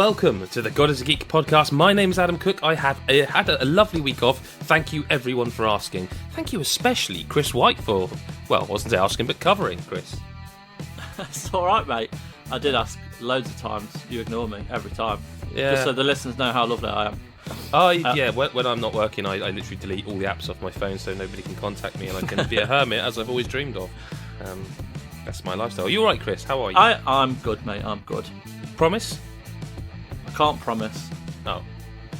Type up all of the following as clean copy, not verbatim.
welcome to the GodisaGeek podcast. My name is Adam Cook. I had a lovely week off. Thank you everyone for asking. Thank you especially Chris White for, well, I wasn't asking, but covering, Chris. It's alright, mate. I did ask loads of times. You ignore me every time. Yeah. Just so the listeners know how lovely I am. Yeah, when I'm not working, I literally delete all the apps off my phone so nobody can contact me and I can be a hermit as I've always dreamed of. That's my lifestyle. Are you alright, Chris? How are you? I'm good, mate. I'm good. Promise? I can't promise. Oh.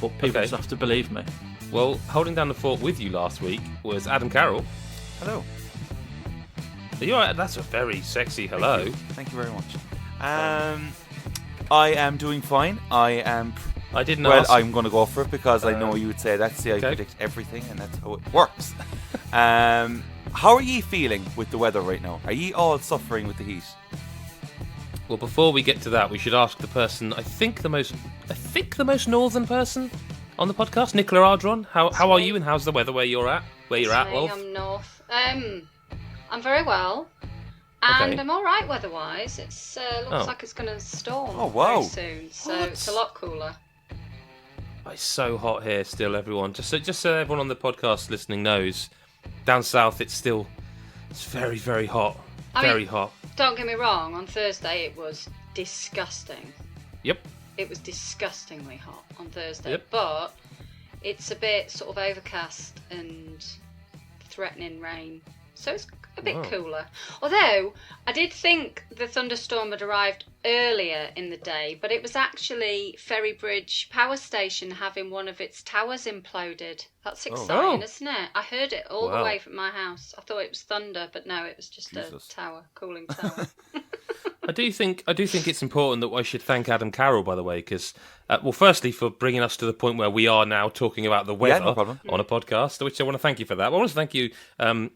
But people just have to believe me. Well, holding down the fort with you last week was Adam Carroll. Hello. Are you alright? That's a very sexy hello. Thank you very much. I am doing fine. I didn't ask. I'm going to go for it because I know you would say that. See, I predict everything, and that's how it works. How are ye feeling with the weather right now? Are ye all suffering with the heat? Well, before we get to that, we should ask the person, I think the most northern person on the podcast, Nicola Ardron. How are you, and how's the weather where you're at? Wolf? I'm north. I'm very well, and I'm all right weather-wise. It's looks like it's going to storm very soon, so it's a lot cooler. It's so hot here still, everyone. Just so everyone on the podcast listening knows, down south it's very, very hot. Very hot. Don't get me wrong, on Thursday it was disgusting. Yep. It was disgustingly hot on Thursday, yep. But it's a bit sort of overcast and threatening rain, so it's a bit cooler. Although, I did think the thunderstorm had arrived earlier in the day, but it was actually Ferrybridge Power Station having one of its towers imploded. That's exciting, isn't it? I heard it all the way from my house. I thought it was thunder, but no, it was just a tower, cooling tower. I do think it's important that I should thank Adam Carroll, by the way, because, firstly, for bringing us to the point where we are now talking about the weather on a podcast, which I want to thank you for that. But I want to thank you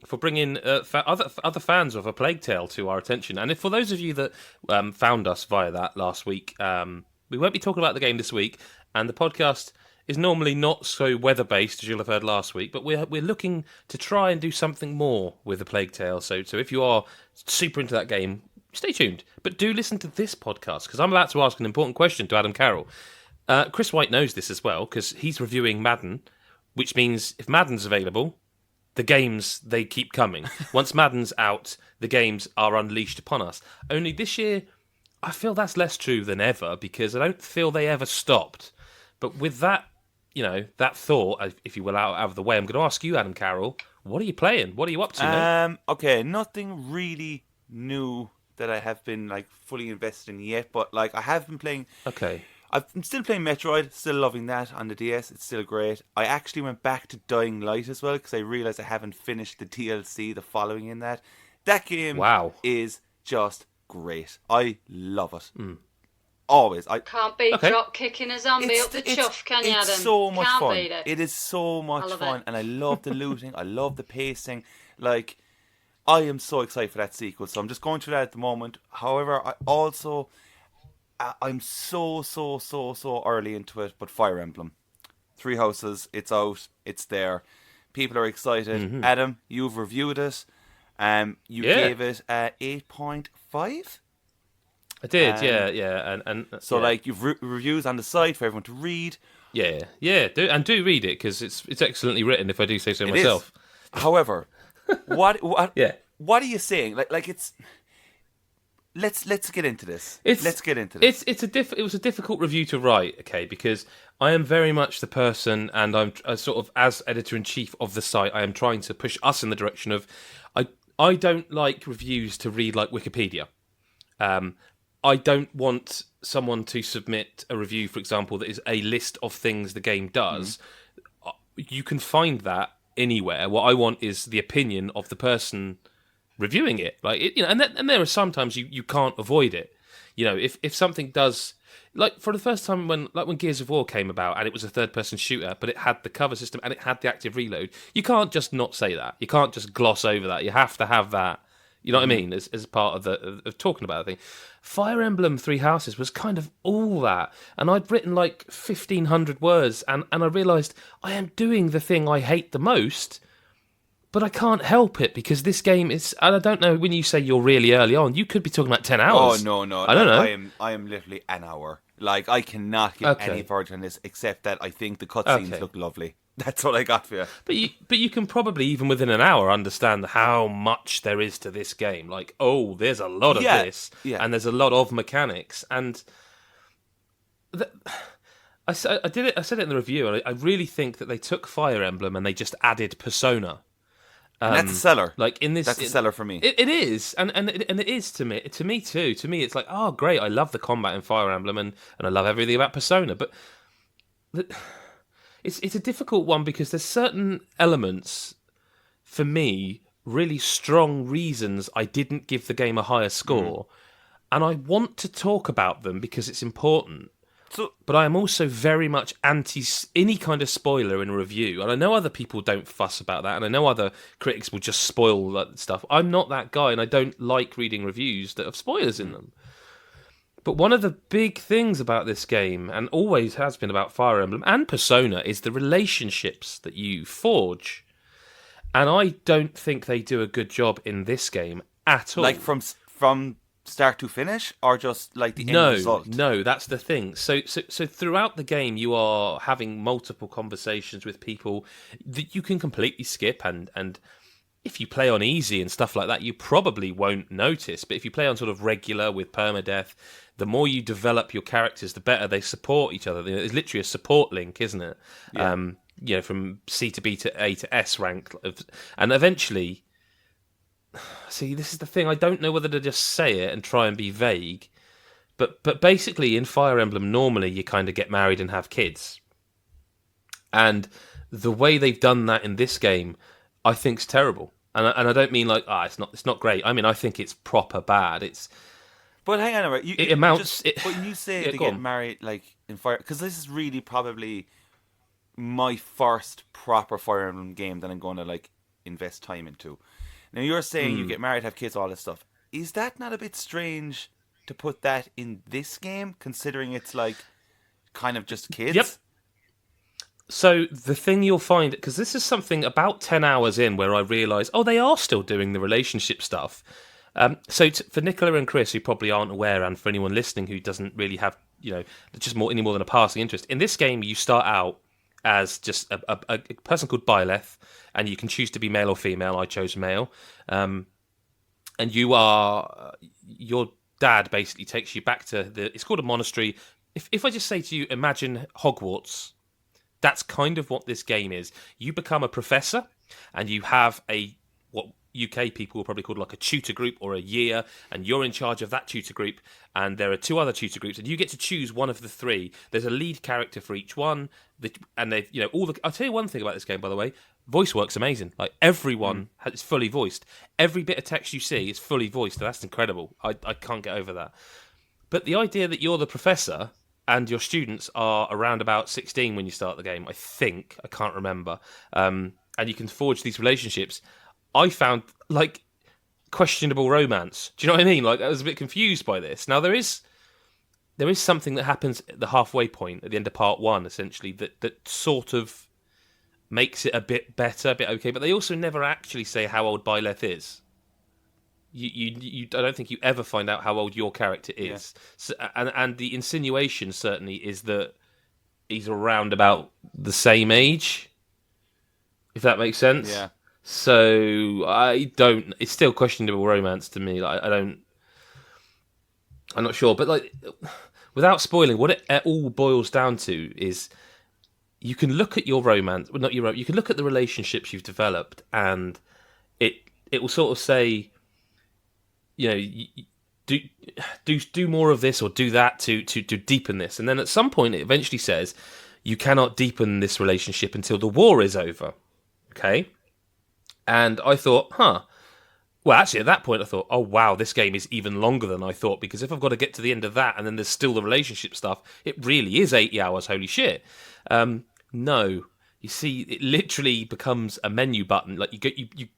for bringing other fans of A Plague Tale to our attention. And for those of you that found us via that last week, we won't be talking about the game this week, and the podcast is normally not so weather-based, as you'll have heard last week, but we're looking to try and do something more with A Plague Tale. So if you are super into that game, stay tuned, but do listen to this podcast, because I'm about to ask an important question to Adam Carroll. Chris White knows this as well, because he's reviewing Madden, which means if Madden's available, the games, they keep coming. Once Madden's out, the games are unleashed upon us. Only this year, I feel that's less true than ever, because I don't feel they ever stopped. But with that, that thought, if you will, out of the way, I'm going to ask you, Adam Carroll, what are you playing? What are you up to, mate? Okay, nothing really new that I have been fully invested in yet, but I have been playing. Okay. I'm still playing Metroid, still loving that on the DS. It's still great. I actually went back to Dying Light as well because I realised I haven't finished the DLC, the following in that. That game is just great. I love it. Always. I can't beat drop kicking a zombie up the chuff, can you, Adam? It's so much fun. Beat it. It is so much fun, and I love the looting. I love the pacing. I am so excited for that sequel, so I'm just going through that at the moment. However, I'm so early into it, but Fire Emblem. 3 Houses, it's out, it's there. People are excited. Mm-hmm. Adam, you've reviewed it. You gave it 8.5? I did, yeah. And so, you've reviews on the site for everyone to read. Yeah. Do read it, because it's excellently written, if I do say so myself. However... What are you saying? It's. Let's get into this. It was a difficult review to write, okay, because I am very much the person, and I'm sort of, as editor-in-chief of the site, I am trying to push us in the direction of, I don't like reviews to read like Wikipedia. I don't want someone to submit a review, for example, that is a list of things the game does. You can find that anywhere. What I want is the opinion of the person reviewing it. And there are sometimes you can't avoid it. If something does, for the first time when Gears of War came about and it was a third-person shooter, but it had the cover system and it had the active reload, you can't just not say that. You can't just gloss over that. You have to have that. You know what I mean? As part of talking about the thing. Fire Emblem 3 Houses was kind of all that. And I'd written 1,500 words and I realised I am doing the thing I hate the most, but I can't help it because this game is... And I don't know, when you say you're really early on, you could be talking about 10 hours. Oh, no. I don't know. I am literally an hour. Like, I cannot give any verdict on this except that I think the cutscenes look lovely. That's what I got for you. But you can probably, even within an hour, understand how much there is to this game. Like, oh, there's a lot of this, and there's a lot of mechanics. And I said it in the review, and I really think that they took Fire Emblem and they just added Persona. And that's a seller. Like in this, that's a seller for me. It is, and it is to me. To me too. To me, it's like, oh, great! I love the combat in Fire Emblem, and I love everything about Persona. But it's a difficult one because there's certain elements, for me, really strong reasons I didn't give the game a higher score, and I want to talk about them because it's important. But I am also very much anti any kind of spoiler in a review. And I know other people don't fuss about that. And I know other critics will just spoil that stuff. I'm not that guy, and I don't like reading reviews that have spoilers in them. But one of the big things about this game, and always has been about Fire Emblem and Persona, is the relationships that you forge. And I don't think they do a good job in this game at all. Like from start to finish, or just like the end result? No, that's the thing. So throughout the game, you are having multiple conversations with people that you can completely skip, and if you play on easy and stuff like that, you probably won't notice. But if you play on sort of regular with permadeath, the more you develop your characters, the better they support each other. It's literally a support link, isn't it? Yeah. From C to B to A to S rank, and eventually. See, this is the thing. I don't know whether to just say it and try and be vague, but basically in Fire Emblem, normally you kind of get married and have kids, and the way they've done that in this game, I think's terrible. And I don't mean like it's not great. I mean, I think it's proper bad. But hang on, right? It amounts. When you say they get married, like in Fire, because this is really probably my first proper Fire Emblem game that I'm going to like invest time into. Now, you're saying you get married, have kids, all this stuff. Is that not a bit strange to put that in this game, considering it's like kind of just kids? Yep. So the thing you'll find, because this is something about 10 hours in where I realise, they are still doing the relationship stuff. So for Nicola and Chris, who probably aren't aware, and for anyone listening who doesn't really have, just any more than a passing interest, in this game you start out as just a person called Byleth, and you can choose to be male or female. I chose male. And your dad basically takes you back to it's called a monastery. If I just say to you, imagine Hogwarts, that's kind of what this game is. You become a professor, and you have what UK people will probably call like a tutor group or a year, and you're in charge of that tutor group, and there are 2 other tutor groups, and you get to choose one of the 3. There's a lead character for each one, and they've I'll tell you one thing about this game, by the way. Voice work's amazing. Like, everyone is fully voiced. Every bit of text you see is fully voiced, and that's incredible. I can't get over that. But the idea that you're the professor and your students are around about 16 when you start the game, I think. I can't remember. And you can forge these relationships. I found, like, questionable romance. Do you know what I mean? Like, I was a bit confused by this. Now, there is something that happens at the halfway point, at the end of part 1, essentially, that sort of makes it a bit better, a bit okay. But they also never actually say how old Byleth is. I don't think you ever find out how old your character is. Yeah. So, and the insinuation certainly is that he's around about the same age, if that makes sense. Yeah. So it's still questionable romance to me. Like, I'm not sure, but like, without spoiling, what it all boils down to is you can look at your romance, well, not your, you can look at the relationships you've developed, and it will sort of say, do more of this or do that to deepen this, and then at some point it eventually says you cannot deepen this relationship until the war is over. Okay. And I thought, well, actually, at that point, I thought, oh, wow, this game is even longer than I thought, because if I've got to get to the end of that and then there's still the relationship stuff, it really is 80 hours, holy shit. No. You see, it literally becomes a menu button. Like, you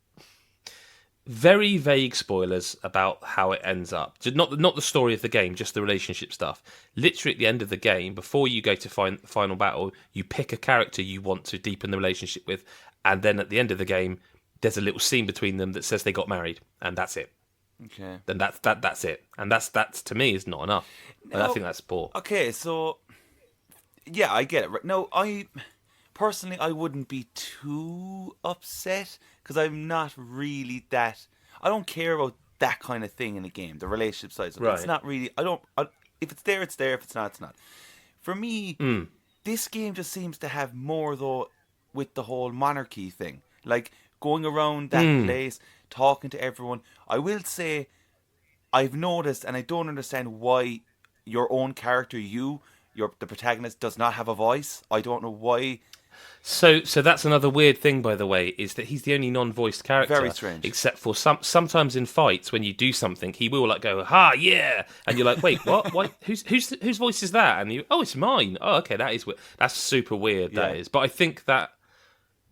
very vague spoilers about how it ends up. Not the story of the game, just the relationship stuff. Literally, at the end of the game, before you go to final battle, you pick a character you want to deepen the relationship with, and then at the end of the game, there's a little scene between them that says they got married, and that's it. Okay. then that's it, and that's to me is not enough. No, I think that's poor. Okay, so yeah, I get it. Right. No, I personally I wouldn't be too upset because I'm not really that. I don't care about that kind of thing in a game. The relationship side. Right. It's not really. If it's there, it's there. If it's not, it's not. For me, this game just seems to have more though with the whole monarchy thing, like going around that place, talking to everyone. I will say, I've noticed, and I don't understand why your own character, the protagonist, does not have a voice. I don't know why. So that's another weird thing, by the way, is that he's the only non-voiced character. Very strange. Except for sometimes in fights, when you do something, he will like go, "Ha, yeah," and you're like, "Wait, what? What? Whose voice is that?" And you, "Oh, it's mine." Oh, okay, that's super weird. Yeah. That is, but I think that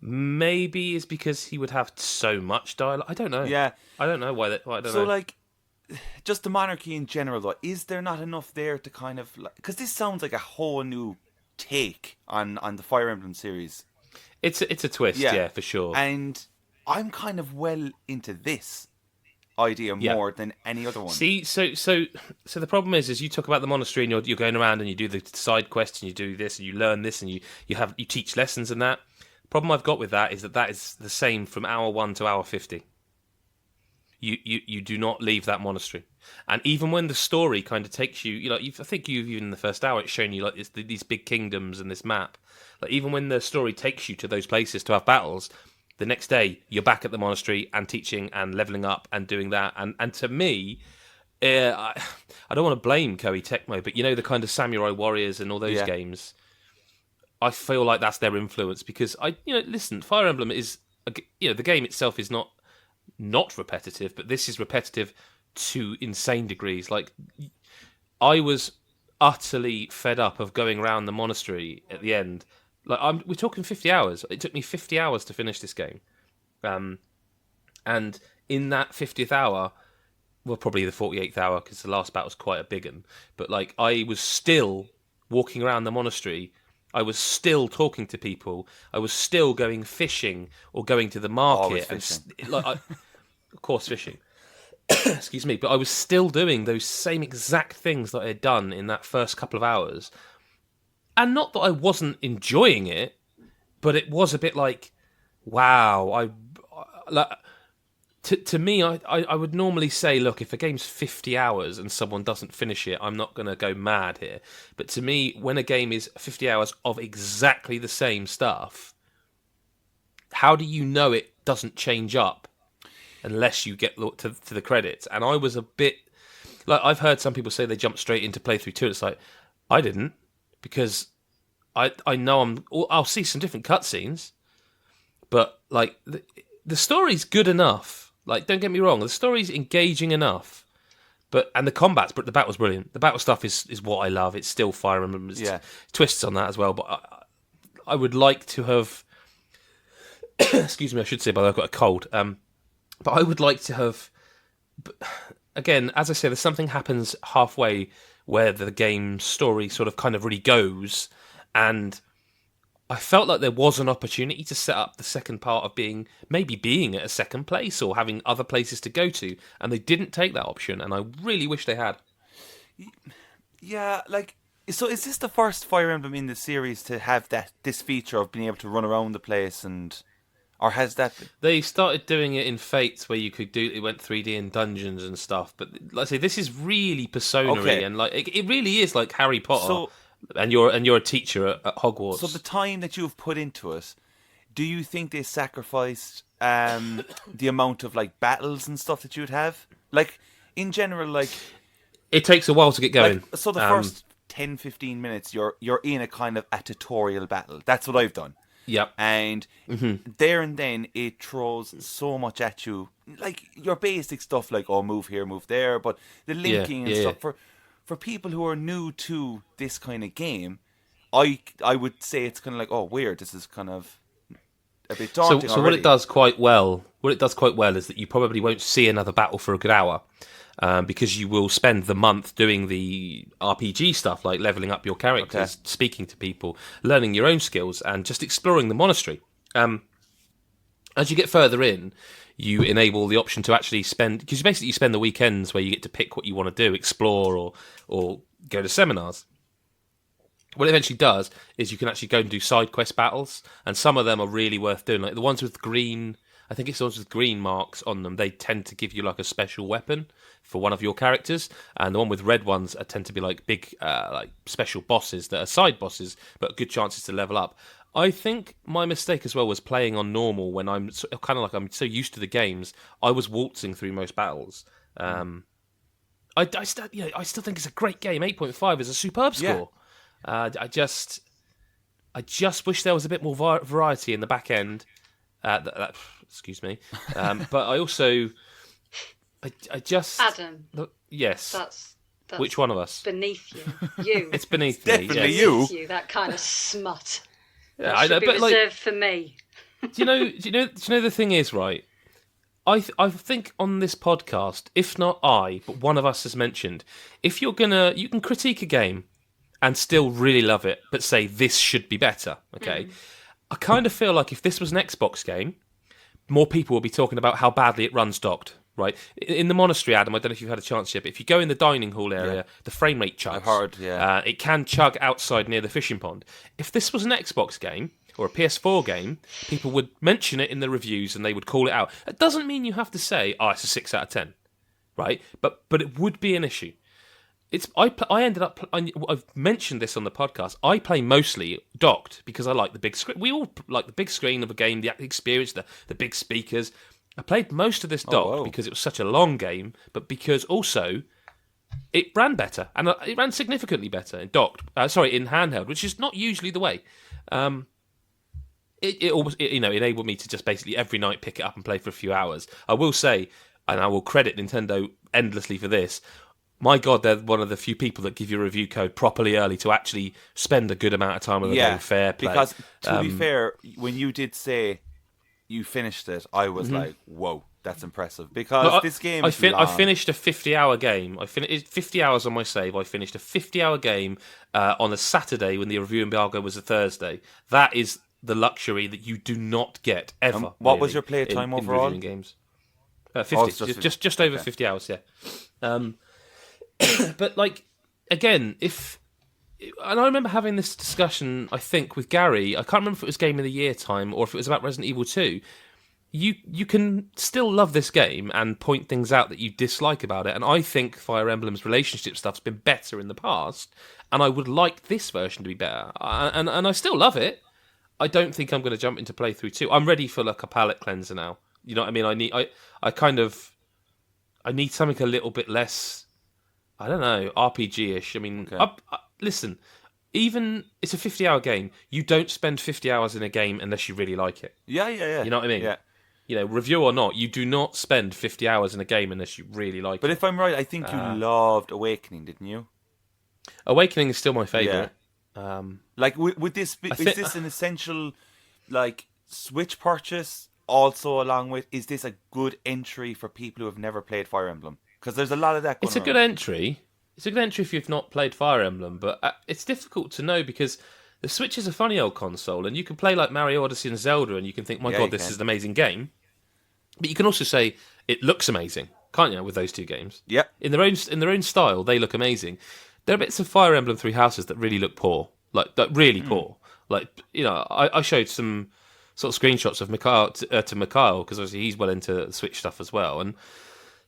maybe is because he would have so much dialogue. I don't know. Yeah, I don't know why. I don't know. So like, just the monarchy in general, though, is there not enough there to kind of because this sounds like a whole new take on the Fire Emblem series. It's a twist, yeah, for sure. And I'm kind of well into this idea more than any other one. See, so the problem is you talk about the monastery and you're going around and you do the side quests and you do this and you learn this and you teach lessons and that. The problem I've got with that is that is the same from hour 1 to hour 50. You do not leave that monastery, and even when the story kind of takes you, I think even in the first hour, it's shown you like these big kingdoms and this map. Like even when the story takes you to those places to have battles, the next day you're back at the monastery and teaching and leveling up and doing that. And to me, I don't want to blame Koei Tecmo, but the kind of Samurai Warriors and all those games, I feel like that's their influence because listen, Fire Emblem is the game itself is not repetitive, but this is repetitive to insane degrees. Like, I was utterly fed up of going around the monastery at the end. Like, we're talking 50 hours. It took me 50 hours to finish this game. And in that 50th hour, well, probably the 48th hour, because the last battle was quite a big one, but like, I was still walking around the monastery. I was still talking to people. I was still going fishing or going to the market. Of course, fishing. Excuse me. But I was still doing those same exact things that I had done in that first couple of hours. And not that I wasn't enjoying it, but it was a bit like, wow. To me, I would normally say, look, if a game's 50 hours and someone doesn't finish it, I'm not going to go mad here. But to me, when a game is 50 hours of exactly the same stuff, how do you know it doesn't change up unless you get to the credits? And I was a bit... like, I've heard some people say they jumped straight into playthrough 2. It's like, I didn't, because I know I'll see some different cutscenes, but like the story's good enough. Like, don't get me wrong, the story's engaging enough, and the the battle's brilliant. The battle stuff is what I love. It's still Fire Emblem. There's twists on that as well, but I would like to have... excuse me, I should say, but I've got a cold. But I would like to have... again, as I say, there's something happens halfway where the game's story sort of kind of really goes, and I felt like there was an opportunity to set up the second part of being at a second place or having other places to go to, and they didn't take that option, and I really wish they had. Yeah, like, so is this the first Fire Emblem in the series to have this feature of being able to run around the place, or has that... They started doing it in Fates where you could it went 3D in dungeons and stuff, but like I say, this is really Persona-y, and like it really is like Harry Potter. And you're a teacher at Hogwarts. So the time that you've put into it, do you think they sacrificed the amount of like battles and stuff that you'd have? Like, in general, like... it takes a while to get going. Like, so the first 10, 15 minutes, you're in a kind of a tutorial battle. That's what I've done. Yep. And there and then it throws so much at you. Like, your basic stuff like, oh, move here, move there, but the linking and stuff... For people who are new to this kind of game, I would say it's kind of like, oh, weird. This is kind of a bit daunting. So what it does quite well is that you probably won't see another battle for a good hour, because you will spend the month doing the RPG stuff, like leveling up your characters, speaking to people, learning your own skills, and just exploring the monastery. As you get further in, you enable the option to actually spend, because basically you spend the weekends where you get to pick what you want to do, explore or go to seminars. What it eventually does is you can actually go and do side quest battles, and some of them are really worth doing. Like the ones with green, I think it's the ones with green marks on them, they tend to give you like a special weapon for one of your characters, and the one with red ones tend to be like big, like special bosses that are side bosses, but good chances to level up. I think my mistake as well was playing on normal when I'm kind of like I'm so used to the games. I was waltzing through most battles. I still think it's a great game. 8.5 is a superb score. Yeah. I just wish there was a bit more variety in the back end. Excuse me, but I also I just Adam. Yes. That's which one of us? Beneath you. You. It's beneath me. Definitely you. You. That kind of smut. Yeah, I know, but reserved for me. Do you know the thing is, right? I think on this podcast, if not but one of us has mentioned, if you can critique a game and still really love it, but say this should be better. Okay, I kind of feel like if this was an Xbox game, more people will be talking about how badly it runs docked. Right, in the monastery, Adam, I don't know if you've had a chance yet, but if you go in the dining hall area, the frame rate chugs. I've heard, yeah. It can chug outside near the fishing pond. If this was an Xbox game or a PS4 game, people would mention it in the reviews and they would call it out. It doesn't mean you have to say, it's a 6 out of 10, right? But it would be an issue. I've mentioned this on the podcast. I play mostly docked because I like the big screen. We all like the big screen of a game, the experience, the big speakers. I played most of this docked because it was such a long game, but because also it ran better, and it ran significantly better in docked. In handheld, which is not usually the way. It enabled me to just basically every night pick it up and play for a few hours. I will say, and I will credit Nintendo endlessly for this. My God, they're one of the few people that give you a review code properly early to actually spend a good amount of time with a game. Fair play. Because to be fair, when you did say you finished it, I was like, whoa, that's impressive. Because this game is long. I finished a 50-hour game. I finished 50 hours on my save. I finished a 50-hour game on a Saturday when the review embargo was a Thursday. That is the luxury that you do not get ever. What was your play time overall? In games? 50. Just over 50 hours, yeah. But, like, again, and I remember having this discussion, I think, with Gary. I can't remember if it was Game of the Year time or if it was about Resident Evil 2. You can still love this game and point things out that you dislike about it. And I think Fire Emblem's relationship stuff's been better in the past. And I would like this version to be better. And I still love it. I don't think I'm going to jump into playthrough 2. I'm ready for like a palate cleanser now. You know what I mean? I need something a little bit less, I don't know, RPG-ish. I mean, okay. Listen, even it's a 50-hour game. You don't spend 50 hours in a game unless you really like it. Yeah. You know what I mean? Yeah. You know, review or not, you do not spend 50 hours in a game unless you really like it. But if I'm right, I think you loved Awakening, didn't you? Awakening is still my favourite. Yeah. Would this is this an essential like Switch purchase? Also, along with, is this a good entry for people who have never played Fire Emblem? Because there's a lot of that going on. It's a good entry. It's a good entry if you've not played Fire Emblem, but it's difficult to know because the Switch is a funny old console, and you can play like Mario Odyssey and Zelda, and you can think, my God, this is an amazing game. But you can also say it looks amazing, can't you? With those two games, yeah, in their own style, they look amazing. There are bits of Fire Emblem Three Houses that really look poor, like really poor. Like, you know, I showed some sort of screenshots of Mikhail to Mikhail because obviously he's well into the Switch stuff as well, and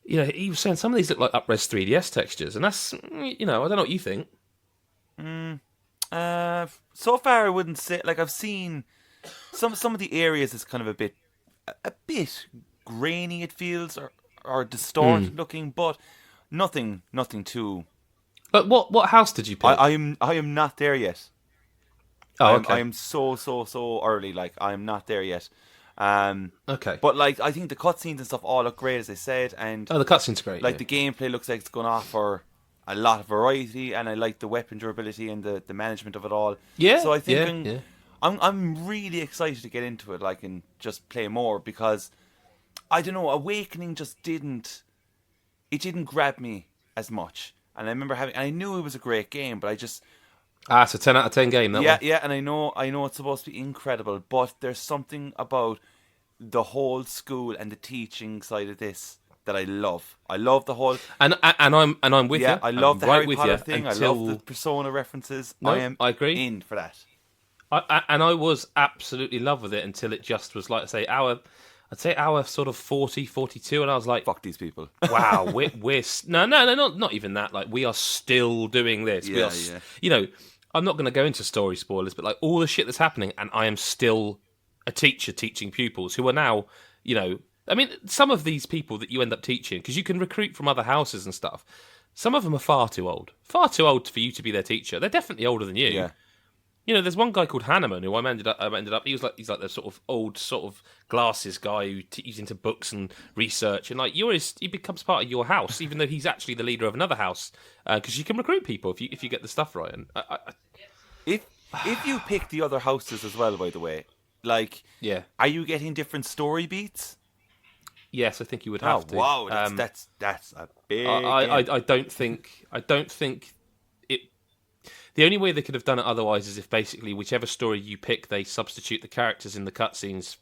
you know, he was saying some of these look like up-res 3DS textures, and that's, you know, I don't know what you think. So far I wouldn't say, like, I've seen some of the areas is kind of a bit grainy, it feels, or distorted looking, but nothing too. But what house did you pick? I am not there yet. Oh, okay. I am so early. Like, I am not there yet. Okay. But like, I think the cutscenes and stuff all look great, as I said, and the cutscenes great. Like the gameplay looks like it's going to offer a lot of variety, and I like the weapon durability and the management of it all. Yeah. So I think I'm really excited to get into it, like, and just play more, because I don't know, Awakening just didn't grab me as much. And I remember I knew it was a great game, but I just... it's a 10 out of 10 game, that one. Yeah, and I know it's supposed to be incredible, but there's something about the whole school and the teaching side of this that I love. I love the whole and I'm with you. Yeah, I love the Harry Potter thing. Until... I love the Persona references. No, I agree. In for that. I was absolutely in love with it until it just was like, say, I'd say hour sort of 40, 42, and I was like, fuck these people. Wow, we're no, not even that. Like, we are still doing this. Yeah, You know, I'm not going to go into story spoilers, but like all the shit that's happening, and I am still a teacher teaching pupils who are now, you know, I mean, some of these people that you end up teaching, because you can recruit from other houses and stuff, some of them are far too old for you to be their teacher. They're definitely older than you. Yeah. You know, there's one guy called Hanneman who I ended up. He's like the sort of old sort of glasses guy who's into books and research, and like he becomes part of your house, even though he's actually the leader of another house, because you can recruit people if you get the stuff right. And if you pick the other houses as well, by the way, like, yeah, are you getting different story beats? Yes, I think you would have to. Wow, that's a big. I don't think it. The only way they could have done it otherwise is if basically whichever story you pick, they substitute the characters in the cutscenes,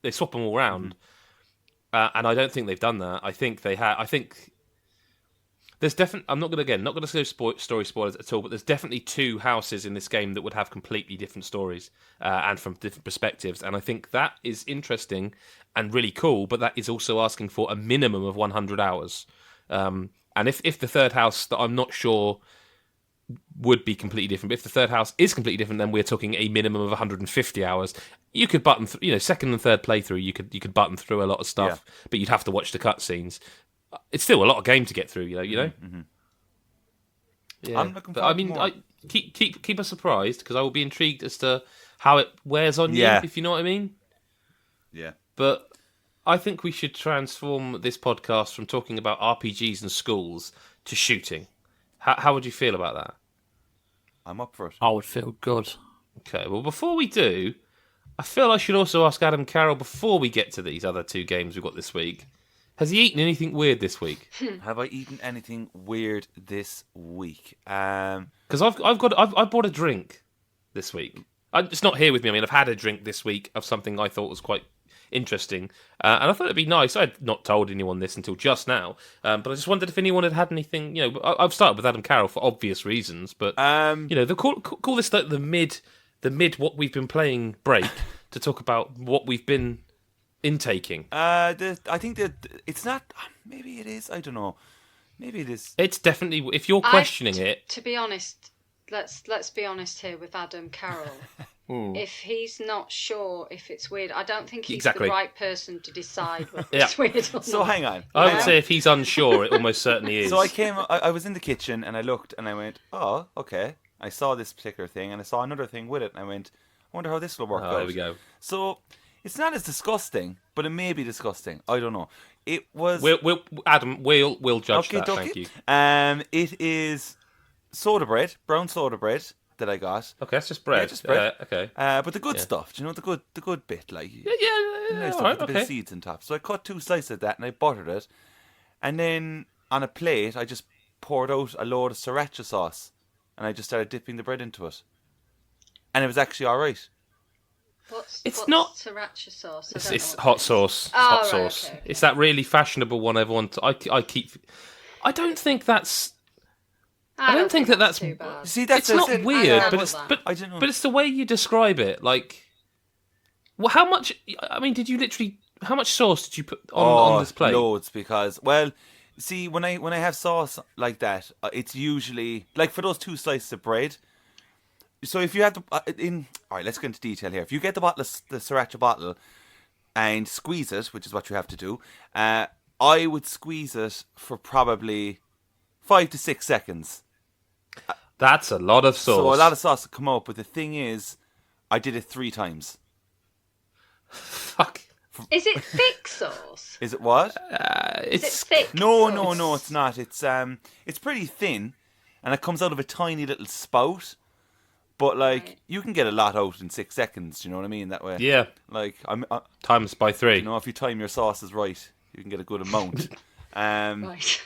they swap them all around, and I don't think they've done that. I think they have. I think there's definitely. I'm not going to go story spoilers at all, but there's definitely two houses in this game that would have completely different stories and from different perspectives, and I think that is interesting and really cool. But that is also asking for a minimum of 100 hours. And if the third house that I'm not sure would be completely different, but if the third house is completely different, then we're talking a minimum of 150 hours. You could button, second and third playthrough, you could button through a lot of stuff, but you'd have to watch the cutscenes. It's still a lot of game to get through, you know. Mm-hmm. Yeah, I'm looking forward to more. Keep us surprised, because I will be intrigued as to how it wears on you, if you know what I mean. Yeah. But I think we should transform this podcast from talking about RPGs and schools to shooting. How would you feel about that? I'm up for it. I would feel good. Okay, well, before we do, I feel I should also ask Adam Carroll, before we get to these other two games we've got this week, has he eaten anything weird this week? Have I eaten anything weird this week? Because I bought a drink this week. It's not here with me. I mean, I've had a drink this week of something I thought was quite interesting, and I thought it'd be nice. I had not told anyone this until just now, but I just wondered if anyone had had anything. You know, I've started with Adam Carroll for obvious reasons, but call this like the mid what we've been playing break to talk about what we've been intaking. I think that it's not. Maybe it is. I don't know. Maybe it is. It's definitely. If you're questioning it, to be honest, let's be honest here with Adam Carroll. If he's not sure if it's weird, I don't think he's the right person to decide whether it's weird or not. So hang on. I would say if he's unsure, it almost certainly is. So I was in the kitchen and I looked and I went, oh, okay. I saw this particular thing and I saw another thing with it and I went, I wonder how this will work out. There we go. So it's not as disgusting, but it may be disgusting. I don't know. It was. Adam, we'll judge that. Thank you. It is soda bread, brown soda bread that I got. Okay, that's just bread. Yeah, just bread. Okay. But the good stuff, do you know, the good bit, like nice stuff with a bit of seeds on top. So I cut 2 slices of that and I buttered it, and then on a plate I just poured out a load of sriracha sauce, and I just started dipping the bread into it, and it was actually all right. What's not sriracha sauce? It's hot sauce. Oh, hot right, sauce. okay. It's that really fashionable one everyone. I don't think that's. I don't think that's too bad. See, that's it's not weird, but it's the way you describe it. Like, well, how much? I mean, how much sauce did you put on this plate? Loads, because see, when I have sauce like that, it's usually like for those 2 slices of bread. So if you have all right, let's get into detail here. If you get the sriracha bottle and squeeze it, which is what you have to do, I would squeeze it for probably 5 to 6 seconds. That's a lot of sauce. So a lot of sauce will come up, but the thing is, I did it 3 times. Fuck. Is it thick sauce? Is it what? Is it thick? No, it's not. It's pretty thin, and it comes out of a tiny little spout. But you can get a lot out in 6 seconds. Do you know what I mean? That way. Yeah. Like times by 3. You know, if you time your sauces right, you can get a good amount. Right.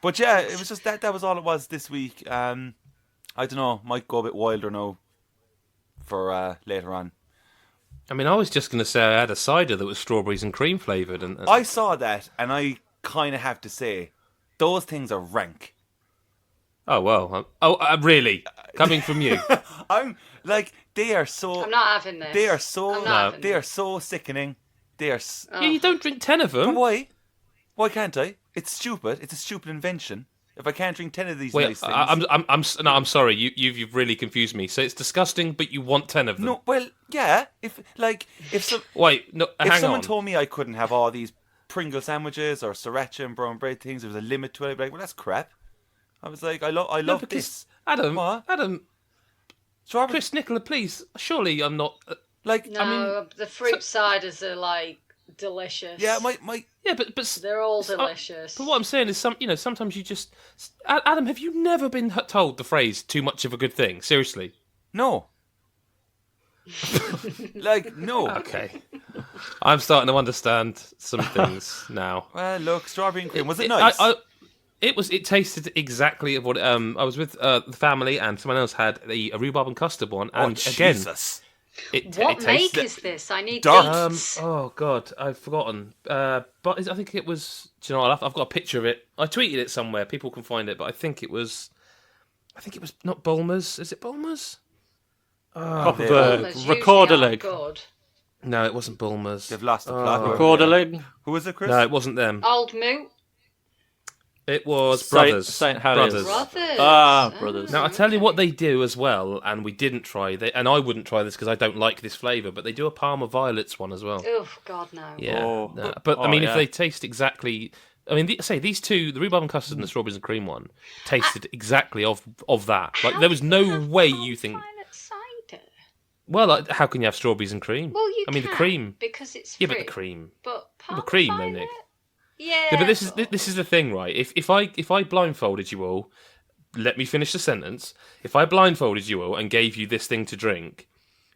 But yeah, it was just that was all it was this week. I don't know, might go a bit wilder now for later on. I mean, I was just going to say I had a cider that was strawberries and cream flavoured. And I saw that, and I kind of have to say, those things are rank. Oh, well. Really? Coming from you? I'm like, they are so... I'm not having this. They are so... having They are this. so sickening. They are... Yeah, you don't drink 10 of them. But why? Why can't I? It's stupid. It's a stupid invention. If I can't drink 10 of these nice things... I'm sorry. You've really confused me. So it's disgusting, but you want 10 of them. No, well, yeah. If someone told me I couldn't have all these Pringle sandwiches or sriracha and brown bread things, there was a limit to it, I'd be like, well, that's crap. I was like, I love this. Adam, what? Adam, strawberry... Chris, Nicola, please. Surely I'm not... No, the fruit ciders are like delicious. Yeah, my yeah, but they're all delicious. But what I'm saying is, sometimes you just... Adam, have you never been told the phrase "too much of a good thing"? Seriously? No. No. Okay. I'm starting to understand some things now. Well, look, strawberry and cream. Was it nice? It tasted exactly of what... I was with the family, and someone else had a rhubarb and custard one, and again... Jesus. What make is this? I need dark. dates. Oh God, I've forgotten. But I think it was. Do you know what? I've got a picture of it. I tweeted it somewhere. People can find it. But I think it was not Bulmers. Is it Bulmers? Recorderlig. Good. No, it wasn't Bulmers. They've lost the plot. Recorderlig. Who was it, Chris? No, it wasn't them. Old Moot. It was Brothers. St. Helens. Brothers. Brothers. Now, I tell you what they do as well, and we didn't try, and I wouldn't try this because I don't like this flavour, but they do a Parma Violets one as well. Oh, God, no. Yeah. Oh. But, I mean, if they taste exactly... I mean, these two, the rhubarb and custard and the strawberries and cream one, tasted exactly of that. Like, there was no way you think... Violet cider? Well, how can you have strawberries and cream? Well, you I mean, can, the cream... because it's Yeah, fruit. but the cream... But The cream, though, Nick. Yeah, but this is the thing, right? If I blindfolded you all, let me finish the sentence. If I blindfolded you all and gave you this thing to drink,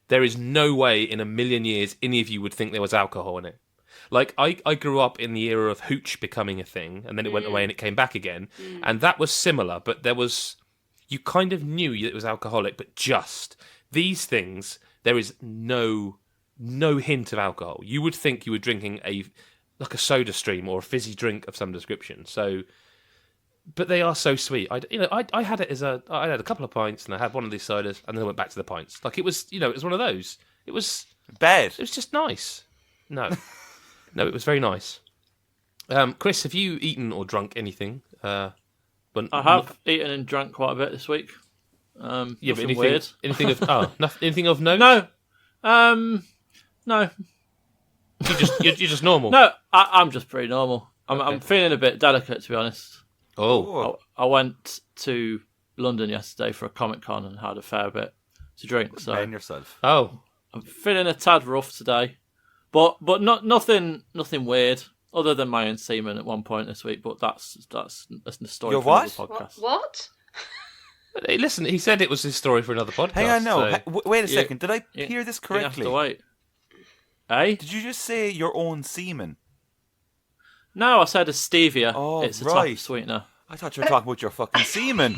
there is no way in a million years any of you would think there was alcohol in it. Like, I grew up in the era of hooch becoming a thing, and then it went away and it came back again, and that was similar, but you kind of knew it was alcoholic, but just these things, there is no hint of alcohol. You would think you were drinking like a soda stream or a fizzy drink of some description. So, but they are so sweet. I had it I had a couple of pints and I had one of these ciders and then I went back to the pints. Like it was one of those. It was bad. It was just nice. No, it was very nice. Chris, have you eaten or drunk anything? I have eaten and drunk quite a bit this week. Yeah, but anything weird. Anything of anything of note? No. No. You're just normal. No, I'm just pretty normal. I'm feeling a bit delicate, to be honest. Oh. I went to London yesterday for a Comic-Con and had a fair bit to drink. So Ban yourself. Oh. I'm feeling a tad rough today, but nothing weird other than my own semen at one point this week. But that's the story Your for what? another podcast. What? Hey, listen, he said it was his story for another podcast. Hang on, no. So... Wait a second. Did I hear this correctly? You have to wait. Eh? Did you just say your own semen? No, I said a stevia. Oh, it's a right. type of sweetener. I thought you were talking about your fucking semen.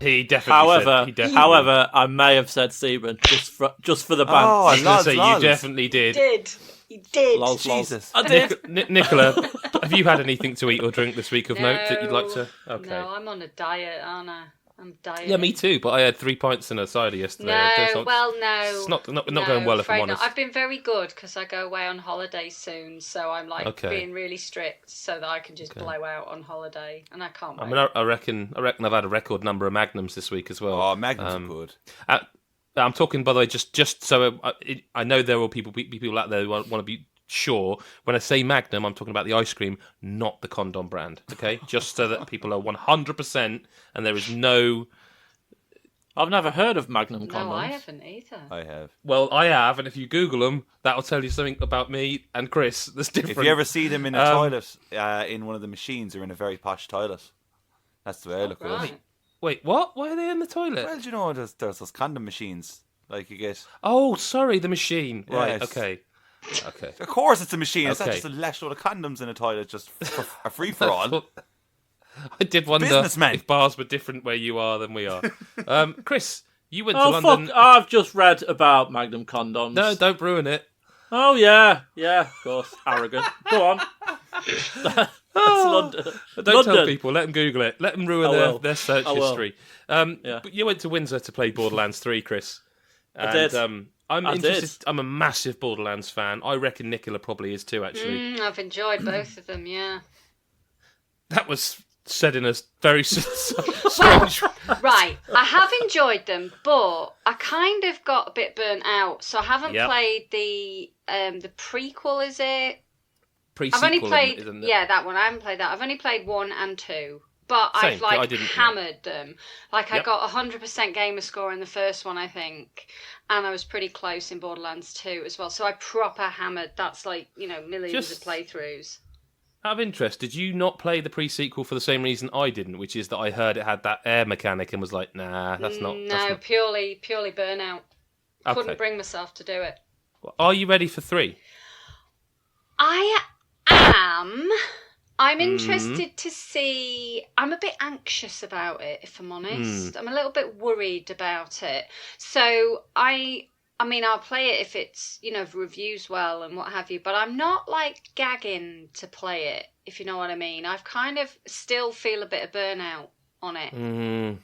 He definitely said. However, I may have said semen just for the band. Oh, I was going to say, lols. you definitely did. You did. Lols. Jesus. I did. Nicola, have you had anything to eat or drink this week of note that you'd like to... Okay. No, I'm on a diet, aren't I? I'm dieting. Yeah, me too, but I had 3 pints and a cider yesterday. No. It's not going well, if I'm honest. I've been very good because I go away on holiday soon, so I'm being really strict so that I can just blow out on holiday, and I can't wait. I mean, I reckon I've had a record number of Magnums this week as well. Oh, Magnums are good. I'm talking, by the way, just so I know there are people out there who want to be sure. When I say Magnum, I'm talking about the ice cream, not the condom brand. Okay, just so that people are 100%, and there is no. I've never heard of Magnum condoms. No, I haven't either. I have. Well, I have, and if you Google them, that'll tell you something about me and Chris that's different. If you ever see them in a toilet, in one of the machines, or in a very posh toilet, that's the way I look at it. Wait, what? Why are they in the toilet? Well, you know, there's those condom machines, like you get. Oh, sorry, the machine. Right, Yes. Okay. Of course, it's a machine. It's not Okay. just a lash load of condoms in a toilet, just for a free for all. I did wonder Businessman. if bars were different where you are than we are. Chris, You went to London. Fuck! I've just read about Magnum condoms. No, don't ruin it. Oh yeah, of course. Arrogant. Go on. That's London. Don't tell people. Let them Google it. Let them ruin their search history. But you went to Windsor to play Borderlands 3, Chris. And, I did. I'm interested. I'm a massive Borderlands fan. I reckon Nicola probably is too. Actually, I've enjoyed both of them. Yeah. That was said in a very strange. Right, I have enjoyed them, but I kind of got a bit burnt out, so I haven't played the prequel. Is it? Pre-sequel, I've only played isn't it? that one. I haven't played that. I've only played 1 and 2, but Same, I've hammered them. Like I got 100% gamer score in the first one, I think, and I was pretty close in Borderlands 2 as well. So I proper hammered. That's like millions of playthroughs. Out of interest, did you not play the pre-sequel for the same reason I didn't, which is that I heard it had that air mechanic and was like, nah, that's not... purely burnout. Couldn't bring myself to do it. Well, are you ready for 3? I am. I'm interested to see... I'm a bit anxious about it, if I'm honest. I'm a little bit worried about it. So I mean, I'll play it if it's, reviews well and what have you, but I'm not, gagging to play it, if you know what I mean. I've kind of still feel a bit of burnout on it.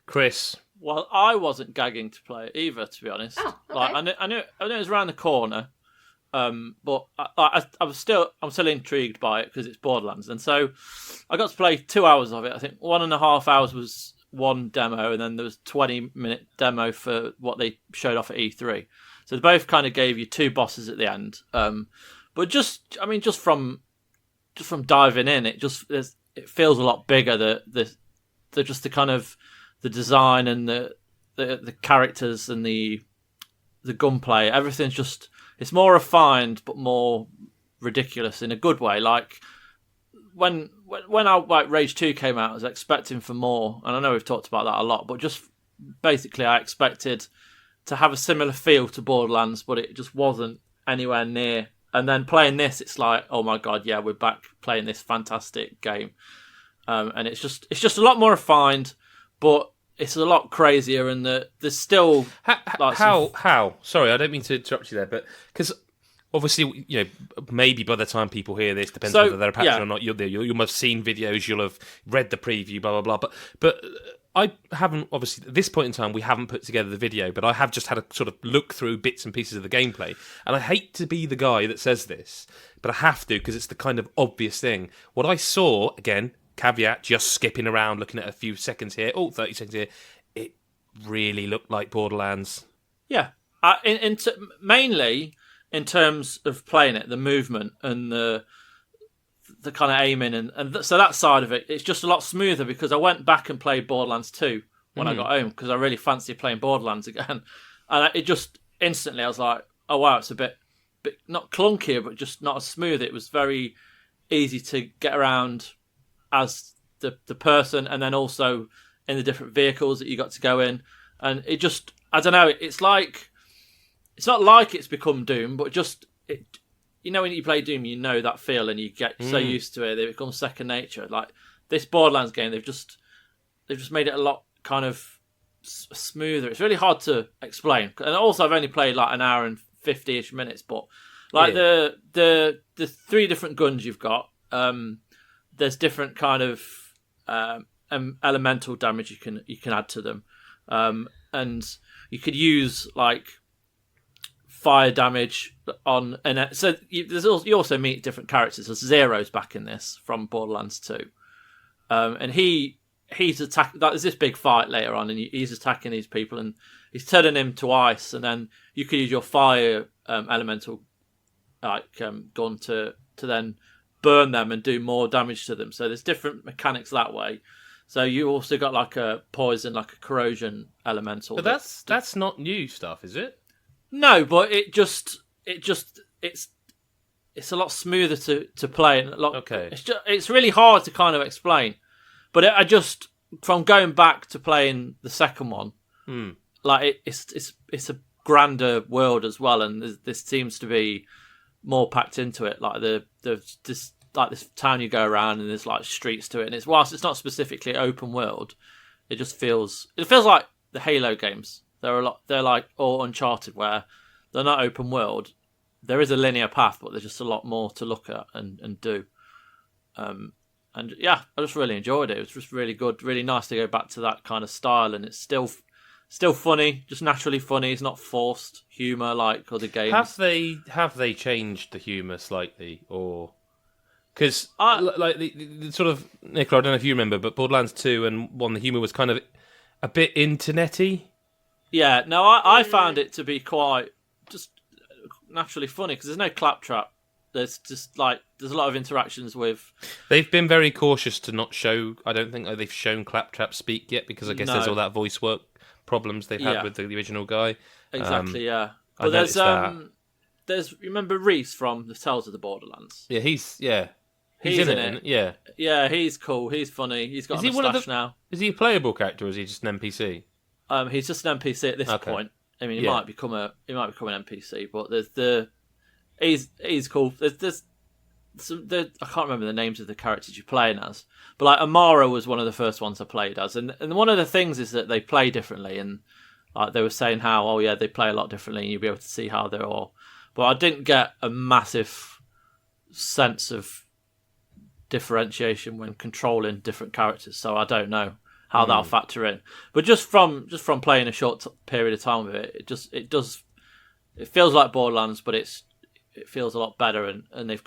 Chris? Well, I wasn't gagging to play it either, to be honest. Oh, okay. I knew it was around the corner, but I'm still intrigued by it because it's Borderlands. And so I got to play 2 hours of it. I think 1.5 hours was one demo, and then there was 20-minute demo for what they showed off at E3. So they both kind of gave you 2 bosses at the end. But just from diving in, it feels a lot bigger. The kind of the design and the characters and the gunplay, everything's just, it's more refined but more ridiculous in a good way. Like when Rage 2 came out, I was expecting for more, and I know we've talked about that a lot, but just basically I expected to have a similar feel to Borderlands, but it just wasn't anywhere near. And then playing this, it's like, oh my god, yeah, we're back playing this fantastic game. And it's just a lot more refined, but it's a lot crazier, and there's still how. Sorry, I don't mean to interrupt you there, but because obviously, maybe by the time people hear this, depends whether they're a patron or not. You'll have seen videos, you'll have read the preview, blah blah blah. But I haven't, obviously, at this point in time, we haven't put together the video, but I have just had a sort of look through bits and pieces of the gameplay, and I hate to be the guy that says this, but I have to because it's the kind of obvious thing. What I saw, again, caveat, just skipping around, looking at a few seconds here, 30 seconds here, it really looked like Borderlands. Yeah, mainly in terms of playing it, the movement and the kind of aiming, and so that side of it, it's just a lot smoother because I went back and played Borderlands 2 when I got home because I really fancied playing Borderlands again, and it just instantly I was like, oh wow, it's a bit not clunkier, but just not as smooth. It was very easy to get around as the person, and then also in the different vehicles that you got to go in, and it just, I don't know, it's not like it's become Doom, but just it. When you play Doom, you know that feel, and you get so used to it, they become second nature. Like this Borderlands game, they've just made it a lot kind of smoother. It's really hard to explain, and also I've only played like an hour and 50-ish minutes, but like the 3 different guns you've got, there's different kind of elemental damage you can add to them, and you could use like fire damage on, and so you also meet different characters. There's Zero's back in this from Borderlands 2, and he's attacking. There's this big fight later on, and he's attacking these people, and he's turning him to ice, and then you could use your fire elemental gun to then burn them and do more damage to them. So there's different mechanics that way. So you also got like a poison, like a corrosion elemental. But that's not new stuff, is it? No, but it's a lot smoother to play, and okay. It's really hard to kind of explain. But I just, from going back to playing the second one, like it's a grander world as well, and this seems to be more packed into it. Like this town you go around, and there's like streets to it, and whilst it's not specifically open world, it feels like the Halo games. They're like all Uncharted, where they're not open world. There is a linear path, but there's just a lot more to look at and do. And yeah, I just really enjoyed it. It was just really good, really nice to go back to that kind of style, and it's still funny, just naturally funny. It's not forced humour like other games. Have they changed the humour slightly, or because like the sort of Nicola, I don't know if you remember, but Borderlands 2 and 1, the humour was kind of a bit internety. Yeah, no, I found it to be quite just naturally funny because there's no claptrap. There's just there's a lot of interactions with. They've been very cautious to not show. I don't think they've shown claptrap speak yet because I guess there's all that voice work problems they've had with the original guy. Exactly, yeah. But there's you remember Reese from the Tales of the Borderlands? Yeah, he's in it. Yeah, yeah, he's cool. He's funny. He's got a moustache now. Is he a playable character or is he just an NPC? He's just an NPC at this point. I mean, he might become an NPC, but he's cool. There's I can't remember the names of the characters you're playing as, but like Amara was one of the first ones I played as, and one of the things is that they play differently, and they were saying how they play a lot differently, and you'll be able to see how they're all. But I didn't get a massive sense of differentiation when controlling different characters, so I don't know how that'll factor in. But just from playing a short period of time with it, it feels like Borderlands, but it feels a lot better, and they've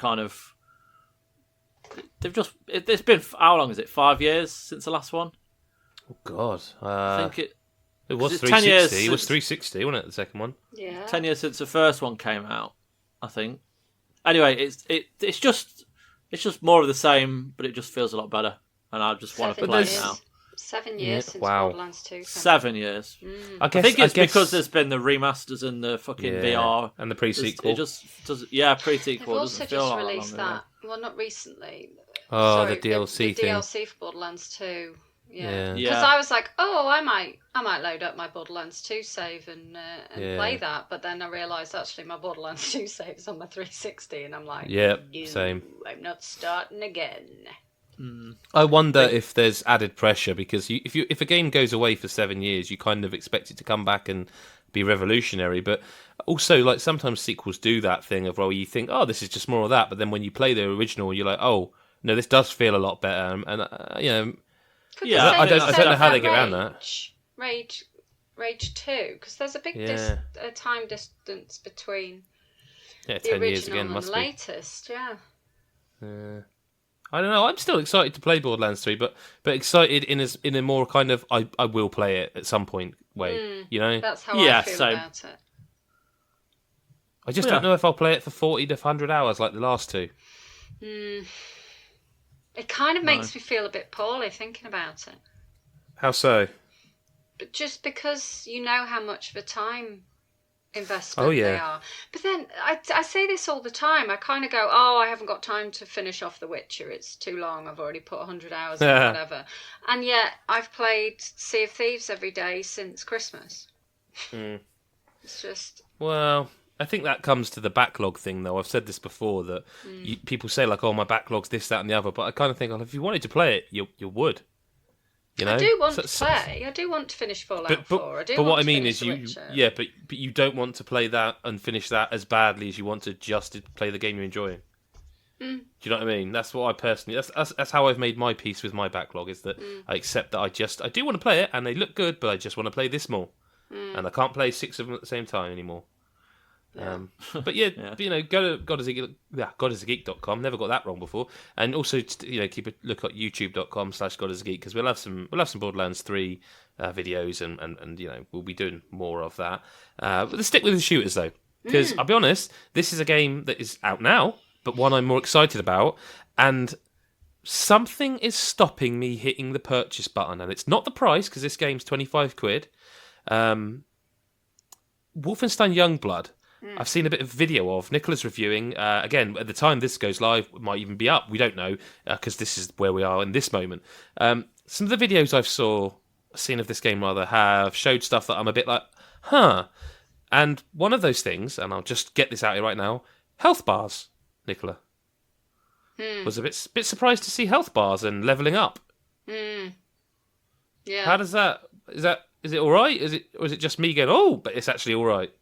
it's been, how long is it? 5 years since the last one? Oh God, I think it was 360. It was 360, wasn't it? The second one. Yeah. 10 years since the first one came out, I think. Anyway, it's just more of the same, but it just feels a lot better, and I just want to play it now. 7 years since Borderlands 2. 7 years. I think it's because there's been the remasters and the fucking VR and the pre-sequel. It just does, pre-sequel. They've also just released that. Well, not recently. The DLC thing. The DLC for Borderlands 2. Yeah. Because I was like, I might load up my Borderlands 2 save and play that, but then I realised actually my Borderlands 2 save is on my 360, and I'm like, same. I'm not starting again. I wonder if there's added pressure because if a game goes away for 7 years, you kind of expect it to come back and be revolutionary. But also, like sometimes sequels do that thing of you think, this is just more of that, but then when you play the original, you're like, no, this does feel a lot better, and I don't know how they get around that. Rage 2, because there's a big time distance between the 10 original years again, and the latest. I don't know. I'm still excited to play Borderlands 3, but excited in a more kind of I will play it at some point way. That's how I feel about it. I just don't know if I'll play it for 40 to 100 hours like the last two. It kind of makes me feel a bit poorly thinking about it. How so? But just because you know how much of a time investment they are. But then I say this all the time. I kind of go, I haven't got time to finish off The Witcher. It's too long. I've already put 100 hours in whatever. And yet I've played Sea of Thieves every day since Christmas. It's just... Well, I think that comes to the backlog thing, though. I've said this before, that people say, like, my backlog's this, that, and the other. But I kind of think, if you wanted to play it, you would. I do want to play. I do want to finish Fallout 4. But what I mean is, but you don't want to play that and finish that as badly as you want to just play the game you're enjoying. Do you know what I mean? That's what I personally. That's how I've made my peace with my backlog. Is that I accept that I do want to play it and they look good, but I just want to play this more, and I can't play 6 of them at the same time anymore. But go to GodisaGeek.com. Never got that wrong before. And also, keep a look at YouTube.com/GodisaGeek because we'll have some Borderlands 3 videos and we'll be doing more of that. But let's stick with the shooters though, because I'll be honest, this is a game that is out now, but one I'm more excited about, and something is stopping me hitting the purchase button, and it's not the price because this game's £25. Wolfenstein Youngblood. I've seen a bit of video of Nicola's reviewing. Again, at the time this goes live, it might even be up. We don't know because this is where we are in this moment. Some of the videos I've seen of this game have showed stuff that I'm a bit like, And one of those things, and I'll just get this out here right now, health bars, Nicola. Was a bit surprised to see health bars and levelling up. Yeah. How does that... Is Is it all right? Or is it just me going, oh, but it's actually all right?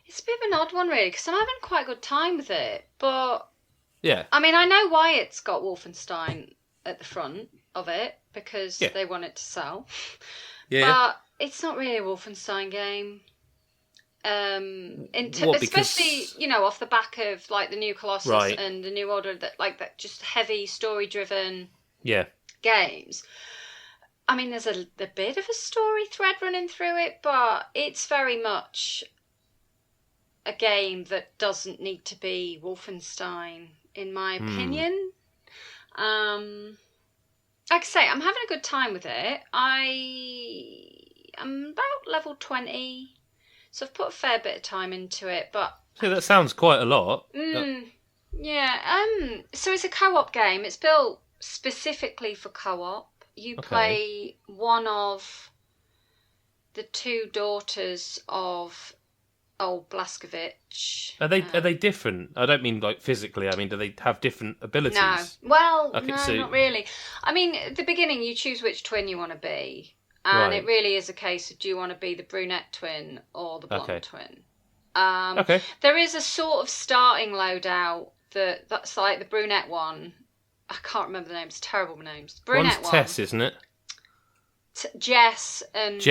It's a bit of an odd one, really, because I'm having quite a good time with it. But yeah, I mean, I know why it's got Wolfenstein at the front of it because they want it to sell. Yeah, but it's not really a Wolfenstein game. Especially off the back of like the new Colossus and the New Order, that just heavy story-driven games. I mean, there's a bit of a story thread running through it, but it's very much a game that doesn't need to be Wolfenstein, in my opinion. Like I say, I'm having a good time with it. I'm about level 20, so I've put a fair bit of time into it. But so that sounds quite a lot. Yeah. So it's a co-op game. It's built specifically for co-op. You play one of the two daughters of old Blazkowicz. Are they different? I don't mean like physically. I mean, do they have different abilities? No. Well, not really. I mean, at the beginning, you choose which twin you want to be. And it really is a case of do you want to be the brunette twin or the blonde twin. There is a sort of starting loadout that's like the brunette one. I can't remember the names. Terrible names. Brunette One's Tess, isn't it? Jess and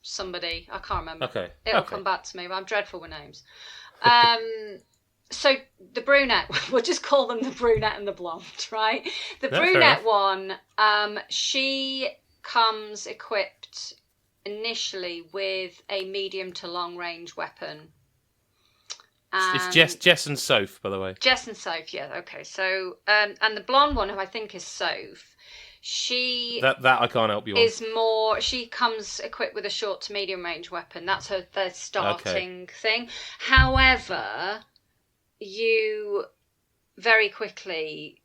somebody. I can't remember. It'll come back to me, but I'm dreadful with names. So the brunette, we'll just call them the brunette and the blonde, right? The brunette one, she comes equipped initially with a medium to long range weapon. It's Jess and Soph, by the way. Jess and Soph, yeah, okay. So, and the blonde one, who I think is Soph, she that I can't help you on. She comes equipped with a short to medium range weapon. That's their starting thing. However, you very quickly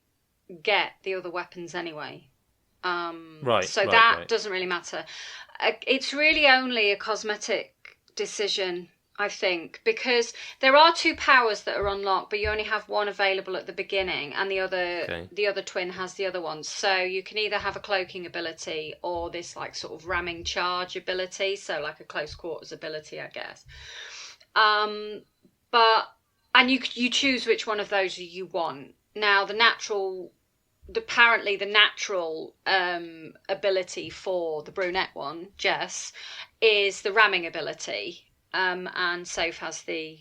get the other weapons anyway. So that doesn't really matter. It's really only a cosmetic decision, I think, because there are two powers that are unlocked, but you only have one available at the beginning, and the other twin has the other one. So you can either have a cloaking ability or this like sort of ramming charge ability, so like a close quarters ability, I guess. And you choose which one of those you want. Now the natural ability for the brunette one, Jess, is the ramming ability. And Soph has the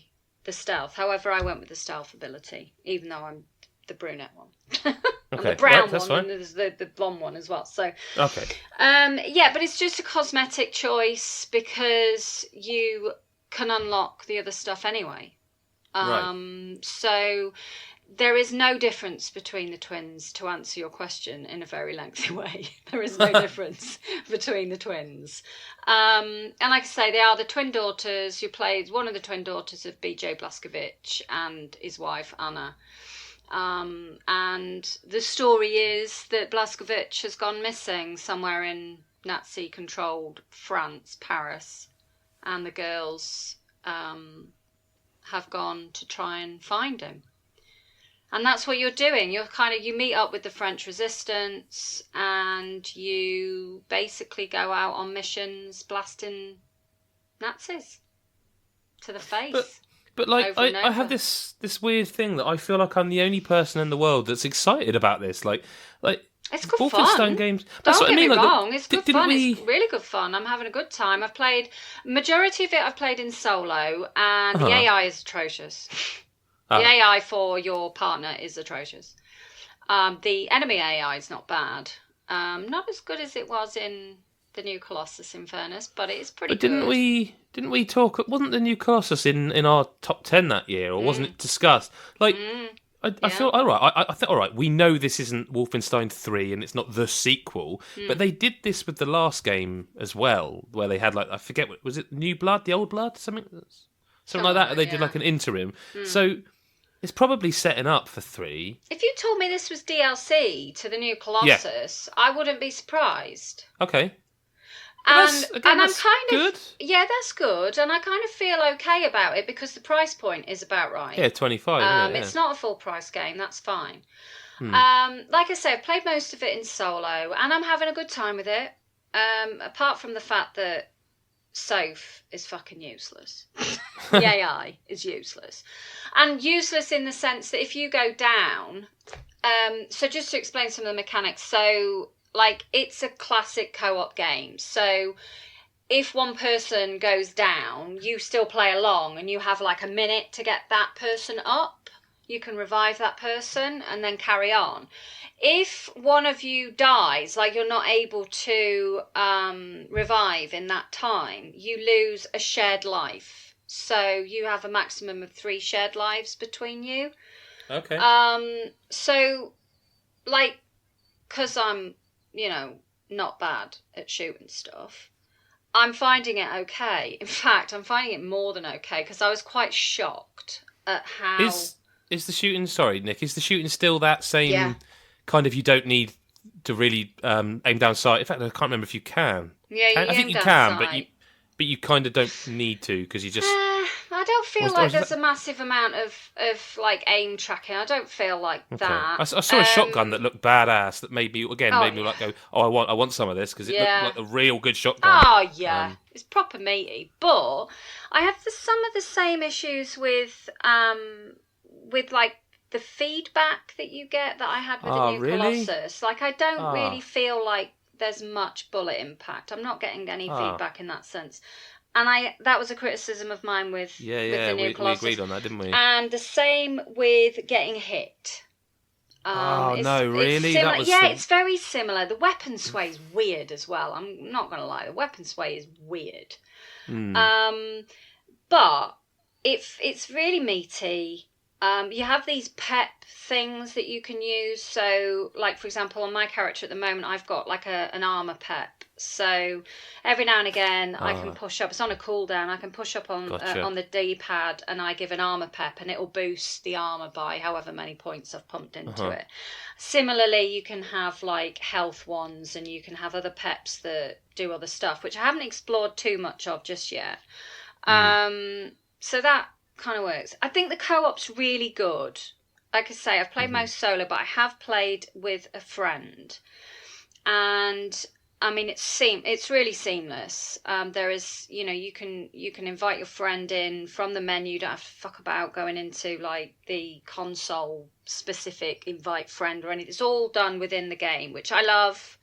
stealth. However, I went with the stealth ability, even though I'm the brunette one. And the brown one, fine. And there's the blonde one as well. So but it's just a cosmetic choice because you can unlock the other stuff anyway. So there is no difference between the twins, to answer your question in a very lengthy way. There is no difference between the twins. And like I say, they are the twin daughters who played one of the twin daughters of B.J. Blazkowicz and his wife, Anna. And the story is that Blazkowicz has gone missing somewhere in Nazi-controlled France, Paris. And the girls have gone to try and find him. And that's what you're doing. You meet up with the French resistance and you basically go out on missions blasting Nazis to the face. But like, I have this weird thing that I feel like I'm the only person in the world that's excited about this. Like it's good Wolfenstein fun. Games. Don't get me wrong. It's good fun. It's really good fun. I'm having a good time. I've played majority of it. I've played in solo, and the AI is atrocious. The AI for your partner is atrocious. The enemy AI is not bad. Not as good as it was in the new Colossus, in fairness, but it is pretty good. Didn't we talk? Wasn't the new Colossus in our top 10 that year, or wasn't it discussed? Like, I feel all right. I think all right. We know this isn't Wolfenstein 3, and it's not the sequel, but they did this with the last game as well, where they had like I forget what was it, New Blood, the Old Blood, something like that. They did like an interim, so. It's probably setting up for 3. If you told me this was DLC to the new Colossus, I wouldn't be surprised. Okay. And I'm kind of good. Yeah, that's good, and I kind of feel okay about it because the price point is about right. Yeah, 25. Isn't it? It's not a full price game. That's fine. Like I say, I've played most of it in solo, and I'm having a good time with it. apart from the fact that Soph is fucking useless. The AI is useless. And useless in the sense that if you go down... so just to explain some of the mechanics. So, like, it's a classic co-op game. So if one person goes down, you still play along and you have, like, a minute to get that person up. You can revive that person and then carry on. If one of you dies, like you're not able to revive in that time, you lose a shared life. So you have a maximum of 3 shared lives between you. Okay. So, like, because I'm, not bad at shooting stuff, I'm finding it okay. In fact, I'm finding it more than okay because I was quite shocked at how... Is the shooting... Sorry, Nick. Is the shooting still that same kind of... You don't need to really aim down sight? In fact, I can't remember if you can. Yeah, I think you can, but you kind of don't need to because you just... I don't feel like there's a massive amount of like aim tracking. I don't feel like that. I saw a shotgun that looked badass. That made me like go, I want some of this because it looked like a real good shotgun. Oh yeah, it's proper meaty. But I have some of the same issues with like the feedback that you get that I had with the new Colossus. Like I don't really feel like there's much bullet impact. I'm not getting any feedback in that sense. And that was a criticism of mine with the new Colossus. We agreed on that, didn't we? And the same with getting hit. Really? It's very similar. The weapon sway is weird as well. I'm not going to lie. The weapon sway is weird. But it's really meaty. You have these pep things that you can use. So, like, for example, on my character at the moment, I've got like an armor pep. So every now and again, I can push up. It's on a cooldown. I can push up on the D-pad, and I give an armor pep, and it'll boost the armor by however many points I've pumped into it. Similarly, you can have like health ones, and you can have other peps that do other stuff, which I haven't explored too much of just yet. So that kind of works. I think the co-op's really good. Like I say, I've played most solo, but I have played with a friend, and I mean it's really seamless. There is, you can invite your friend in from the menu. You don't have to fuck about going into like the console specific invite friend or anything. It's all done within the game, which I love.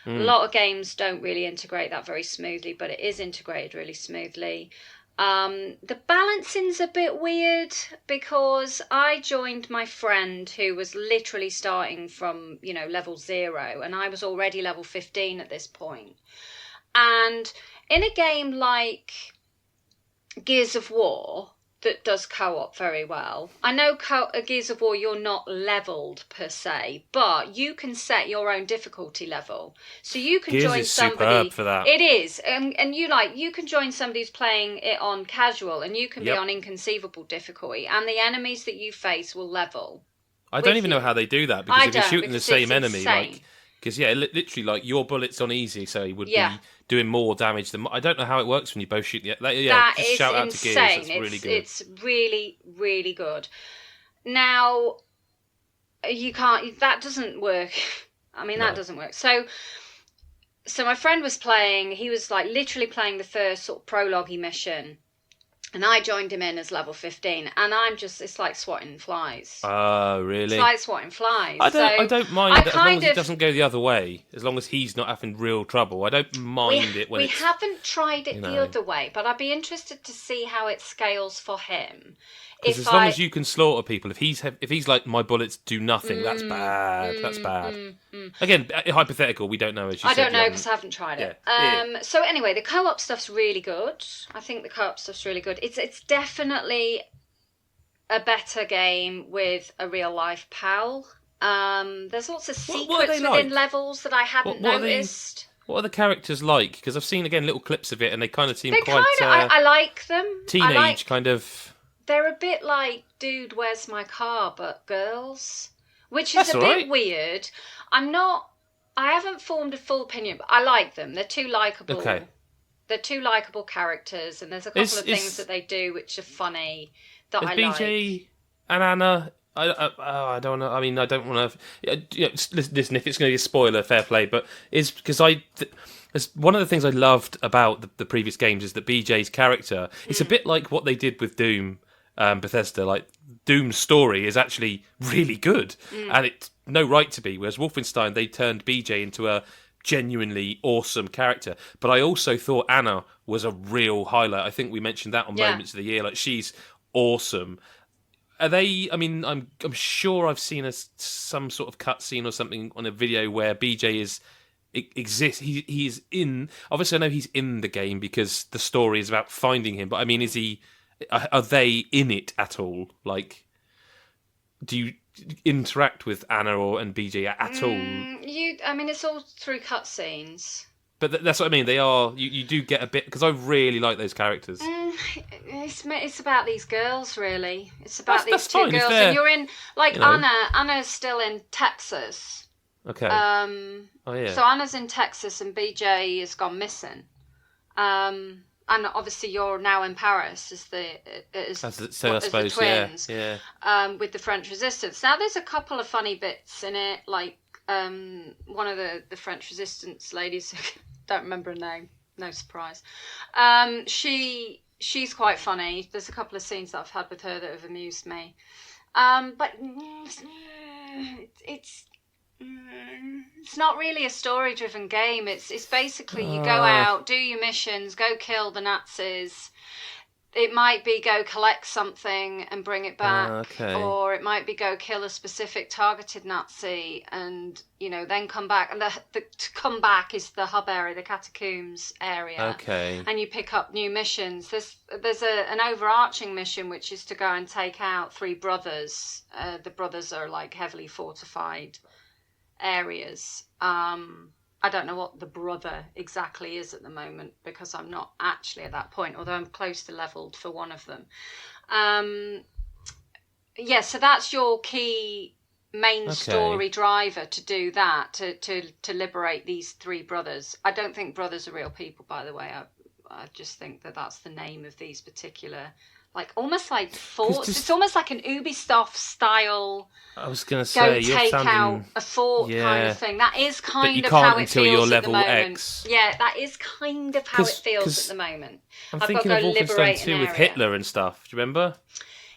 A lot of games don't really integrate that very smoothly, but it is integrated really smoothly. The balancing's a bit weird because I joined my friend who was literally starting from, level 0, and I was already level 15 at this point. And in a game like Gears of War that does co-op very well, I know Gears of War you're not leveled per se, but you can set your own difficulty level, so you can join somebody. Superb for that. It is, and you can join somebody who's playing it on casual, and you can be on inconceivable difficulty, and the enemies that you face will level. I don't even know how they do that because if you're shooting the same enemy, because literally like your bullets on easy, so he would be doing more damage than... I don't know how it works when you both shoot... That just is shout out insane. to Gears. It's really good. It's really, really good. Now, you can't... That doesn't work. That doesn't work. So my friend was playing... He was like literally playing the first sort of prologue-y mission. And I joined him in as level 15, and it's like swatting flies. Oh, really? It's like swatting flies. I don't mind as long as it doesn't go the other way. As long as he's not having real trouble, I don't mind it when we haven't tried it the other way, but I'd be interested to see how it scales for him. Because as long as you can slaughter people, if he's like, my bullets do nothing, that's bad. That's bad. Again, hypothetical, we don't know. As you said, I don't know because I haven't tried it. So anyway, the co-op stuff's really good. I think the co-op stuff's really good. It's definitely a better game with a real life pal. There's lots of secrets within levels that I hadn't noticed. What are the characters like? Because I've seen again little clips of it, and they kind of seem I like them. Teenage kind of. They're a bit like Dude, Where's My Car, but girls, which is a bit weird. I haven't formed a full opinion, but I like them. They're two likeable. Okay. They're two likeable characters, and there's a couple of things that they do which are funny that I like. BJ and Anna, I don't know. I don't want to. Listen, if it's going to be a spoiler, fair play. But it's because one of the things I loved about the previous games is that BJ's character, it's a bit like what they did with Doom, Bethesda. Like, Doom's story is actually really good, and it's no right to be, whereas Wolfenstein, they turned BJ into a genuinely awesome character. But I also thought Anna was a real highlight. I think we mentioned that on Moments of the Year. Like, she's awesome. Are they? I mean, I'm sure I've seen some sort of cutscene or something on a video where BJ exists. He's in. Obviously, I know he's in the game because the story is about finding him. But I mean, is he? Are they in it at all? Like, do you interact with Anna and BJ at all? I mean, it's all through cutscenes. But that's what I mean. They are. You do get a bit, because I really like those characters. It's about these girls, really. It's about these two fine, girls, and you're in Anna. Anna's still in Texas. Okay. So Anna's in Texas, and BJ has gone missing. And obviously you're now in Paris as the twins. Yeah. With the French Resistance. Now there's a couple of funny bits in it, like one of the French Resistance ladies, don't remember her name, no surprise. She's quite funny. There's a couple of scenes that I've had with her that have amused me. But it's not really a story-driven game. It's basically you go out, do your missions, go kill the Nazis. It might be go collect something and bring it back, or it might be go kill a specific targeted Nazi and then come back. And to come back is the hub area, the catacombs area. Okay. And you pick up new missions. There's an overarching mission which is to go and take out 3 brothers. The brothers are like heavily fortified areas. I don't know what the brother exactly is at the moment because I'm not actually at that point, although I'm close to leveled for one of them. So that's your key main story driver, to do that, to liberate these 3 brothers. I don't think brothers are real people, by the way. I just think that's the name of these particular, like almost like forts. It's almost like an Ubisoft style. I was going to say, you're take sounding, out a fort kind of thing. That is kind of how it feels you're level at the moment. X. Yeah, that is kind of how it feels at the moment. I'm thinking of Wolfenstein 2 with Hitler and stuff. Do you remember?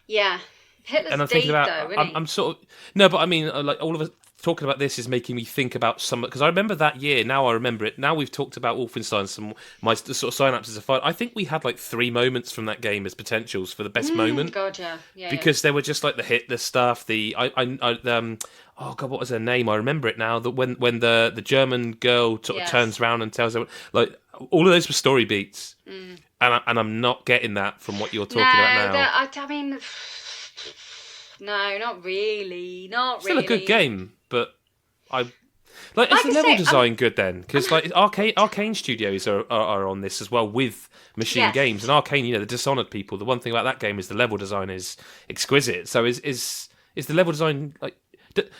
Yeah, Hitler's and I'm thinking about, though, isn't he? I'm sort of no, but I mean, like all of us talking about this is making me think about some, because I remember that year. Now I remember it. Now we've talked about Wolfenstein. My sort of synapses are fine. I think we had like 3 moments from that game as potentials for the best moment. God, yeah, because they were just like the Hitler stuff. Oh God, what was her name? I remember it now. That when the German girl sort of turns around and tells them, like, all of those were story beats, and I'm not getting that from what you're talking about now. I mean, no, not really, Still a good game, but is the level design good then? Because like Arcane Studios are on this as well with Machine Games, and Arcane, the Dishonored people. The one thing about that game is the level design is exquisite. So is the level design like?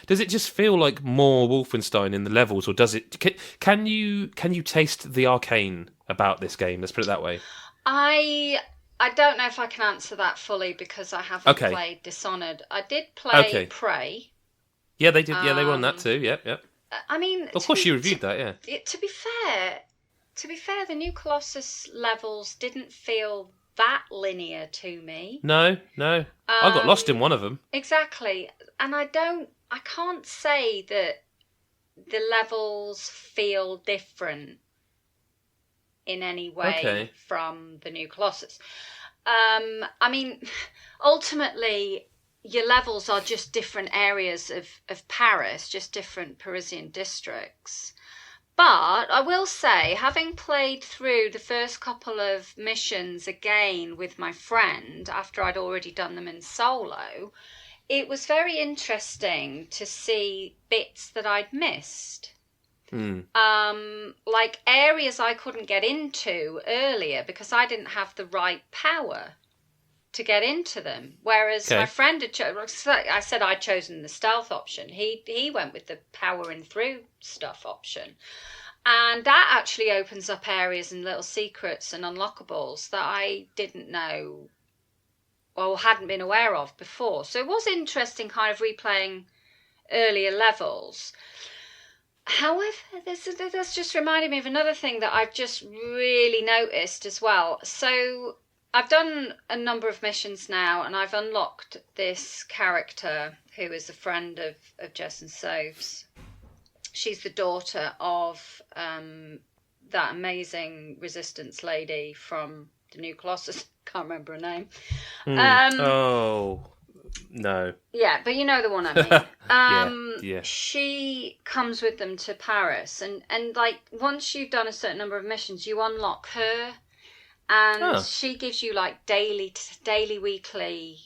Does it just feel like more Wolfenstein in the levels, or does it? Can you taste the Arcane about this game? Let's put it that way. I don't know if I can answer that fully because I haven't played Dishonored. I did play Prey. Yeah, they did. Yeah, they were on that too. Yep. I mean, of course, you reviewed that. Yeah. To be fair, the new Colossus levels didn't feel that linear to me. No. I got lost in one of them. Exactly, and I can't say that the levels feel different in any way from the new Colossus. I mean, ultimately, your levels are just different areas of Paris, just different Parisian districts. But I will say, having played through the first couple of missions again with my friend, after I'd already done them in solo, it was very interesting to see bits that I'd missed. Like areas I couldn't get into earlier because I didn't have the right power to get into them. Whereas my friend had I said I'd chosen the stealth option. He went with the powering through stuff option. And that actually opens up areas and little secrets and unlockables that I didn't know or hadn't been aware of before. So it was interesting kind of replaying earlier levels. However, that's just reminded me of another thing that I've just really noticed as well. So I've done a number of missions now, and I've unlocked this character who is a friend of Jess and Soph's. She's the daughter of that amazing Resistance lady from the New Colossus. Can't remember her name. Oh, no. Yeah, but you know the one I mean. Yeah. She comes with them to Paris, and like once you've done a certain number of missions, you unlock her, and she gives you like daily, weekly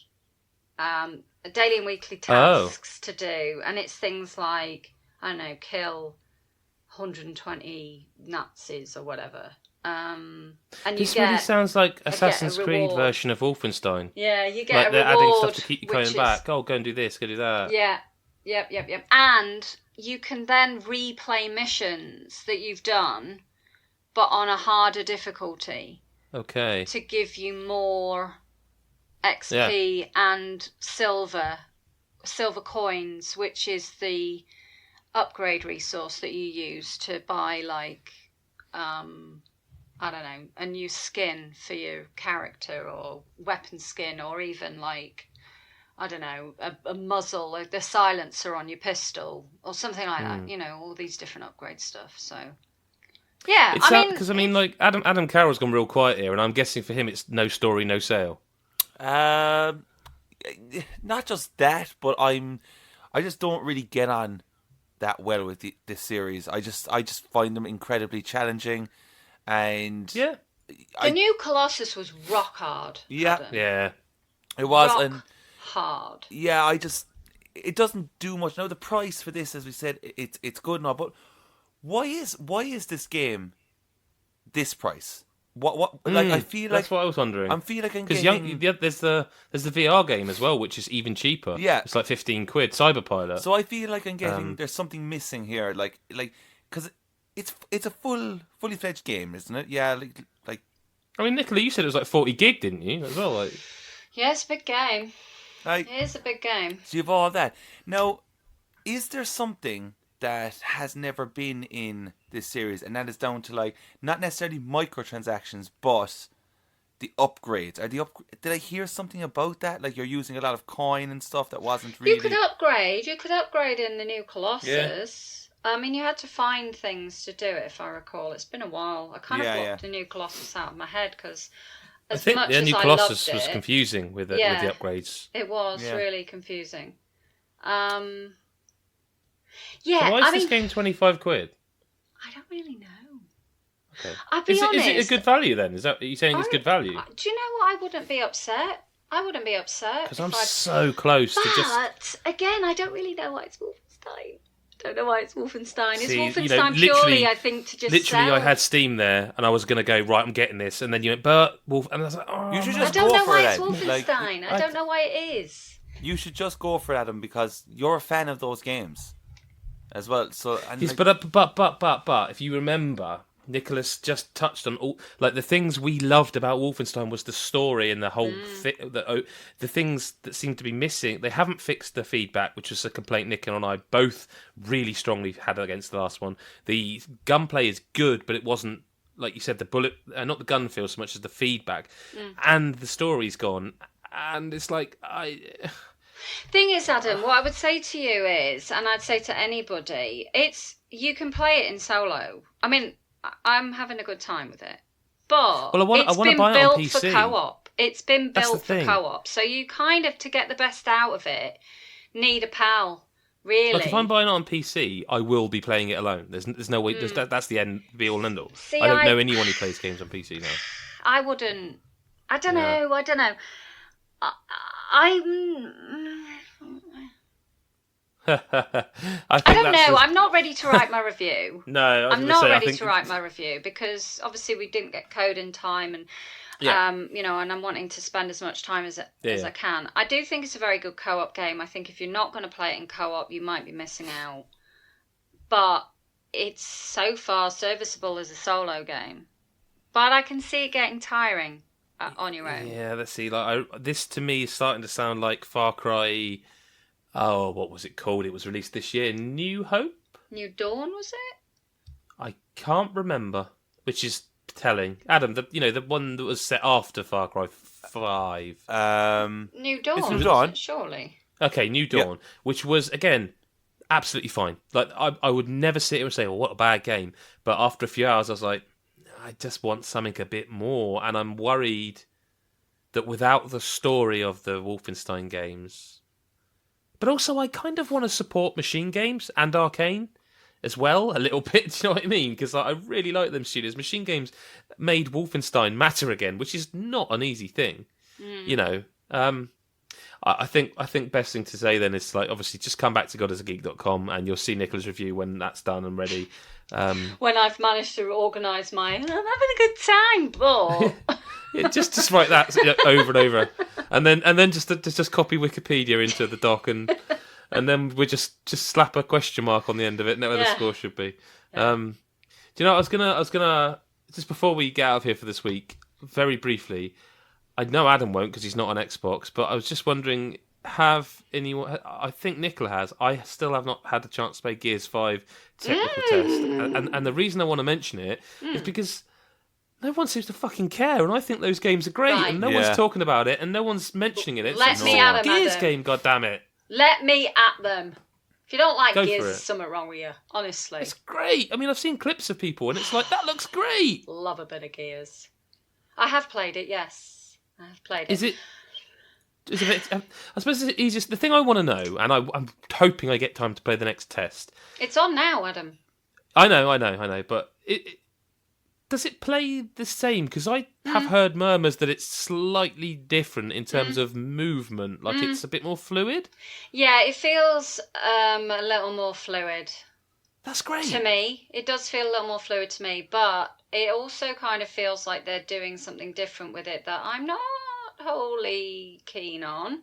tasks to do, and it's things like, I don't know, kill 120 Nazis or whatever. And this really sounds like Assassin's Creed version of Wolfenstein. Yeah, you get like a they're reward, adding stuff to keep you coming back. Oh, go and do this, go do that. Yeah, yep. And you can then replay missions that you've done, but on a harder difficulty. Okay. To give you more XP and silver coins, which is the upgrade resource that you use to buy, like, I don't know, a new skin for your character, or weapon skin, or even like, I don't know, a muzzle, like the silencer on your pistol, or something like that. You know, all these different upgrade stuff. So, yeah, because like Adam Carroll's gone real quiet here, and I'm guessing for him it's no story, no sale. Not just that, but I just don't really get on that well with this series. I just find them incredibly challenging. And the new Colossus was rock hard. Yeah, Adam. Yeah, it was hard. Yeah, it doesn't do much. Now the price for this, as we said, it's good now. But why is this game this price? What like I feel like that's what I was wondering. I feel like I'm because getting... there's the VR game as well, which is even cheaper. Yeah, it's like £15. Cyberpilot. So I feel like I'm getting there's something missing here, like because. It's a fully fledged game, isn't it? Yeah, like. I mean, Nicola, you said it was like 40 gig, didn't you? As well, like. Yeah, it's a big game. It is a big game. So you've all that. Now, is there something that has never been in this series, and that is down to like not necessarily microtransactions, but the upgrades? Did I hear something about that? Like you're using a lot of coin and stuff that wasn't really. You could upgrade in the new Colossus. Yeah. I mean, you had to find things to do it, if I recall. It's been a while. I kind of blocked the new Colossus out of my head because I think the new Colossus was confusing with the upgrades. It was really confusing. So why is this game £25? I don't really know. Okay. I'll be honest. Is it a good value then? Are you saying it's good value? Do you know what? I wouldn't be upset. Because I'm so close to just. But again, I don't really know why it's Wolfenstein. Don't know why it's Wolfenstein. It's Wolfenstein purely, I think, to just literally, sell. I had Steam there, and I was going to go, right, I'm getting this, and then you went, but Wolf, and I was like, oh, you should I don't know why it's Wolfenstein. I don't know why it is. You should just go for it, Adam, because you're a fan of those games as well. So, yes, but if you remember, Nicholas just touched on all like the things we loved about Wolfenstein was the story and the whole the things that seem to be missing. They haven't fixed the feedback, which was a complaint Nicola and I both really strongly had against the last one. The gunplay is good, but it wasn't, like you said, the bullet, not the gun feel so much as the feedback, and the story's gone. And it's like Thing is, Adam, what I would say to you is, and I'd say to anybody, it's you can play it in solo. I mean, I'm having a good time with it, but it's been built for co-op. It's been built for co-op, so you kind of, to get the best out of it, need a pal. Really, like if I'm buying it on PC, I will be playing it alone. There's no way. That's the end, be all and end all. See, I don't know anyone who plays games on PC now. I wouldn't. I don't know. I don't know. I'm not ready to write my review. No, I'm not ready to write my review because obviously we didn't get code in time, and and I'm wanting to spend as much time as I can. I do think it's a very good co-op game. I think if you're not going to play it in co-op, you might be missing out. But it's so far serviceable as a solo game. But I can see it getting tiring on your own. Yeah, let's see. Like this to me is starting to sound like Far Cry. Oh, what was it called? It was released this year. New Hope? New Dawn, was it? I can't remember, which is telling. Adam, the one that was set after Far Cry 5. New Dawn. It's New Dawn, surely. Okay, New Dawn, which was again absolutely fine. Like I would never sit here and say, "Well, what a bad game," but after a few hours, I was like, I just want something a bit more, and I'm worried that without the story of the Wolfenstein games, but also I kind of want to support Machine Games and Arcane as well, a little bit, do you know what I mean? Because I really like them studios. Machine Games made Wolfenstein matter again, which is not an easy thing, you know. I think best thing to say then is, like, obviously just come back to GodisaGeek.com and you'll see Nicola's review when that's done and ready. When I've managed to organise I'm having a good time, but... Yeah, just write that over and over, and then just copy Wikipedia into the doc, and then we just slap a question mark on the end of it, know where the score should be. Yeah. Do you know, I was gonna just before we get out of here for this week, very briefly. I know Adam won't because he's not on Xbox, but I was just wondering, have anyone? I think Nicola has. I still have not had a chance to play Gears 5 technical test, and the reason I want to mention it is because no one seems to fucking care, and I think those games are great, and no one's talking about it, and no one's mentioning it. It's Let me at them, Gears Adam. game, goddammit. Let me at them. If you don't like Go Gears, for it. there's something wrong with you, honestly. It's great. I mean, I've seen clips of people, and it's like, that looks great. Love a bit of Gears. I have played it, yes. I have played it. Is it I suppose it's easiest. The thing I want to know, and I'm hoping I get time to play the next test. It's on now, Adam. I know, but does it play the same? Because I have heard murmurs that it's slightly different in terms of movement, like it's a bit more fluid. Yeah, it feels a little more fluid. That's great. To me, it does feel a little more fluid to me, but it also kind of feels like they're doing something different with it that I'm not wholly keen on.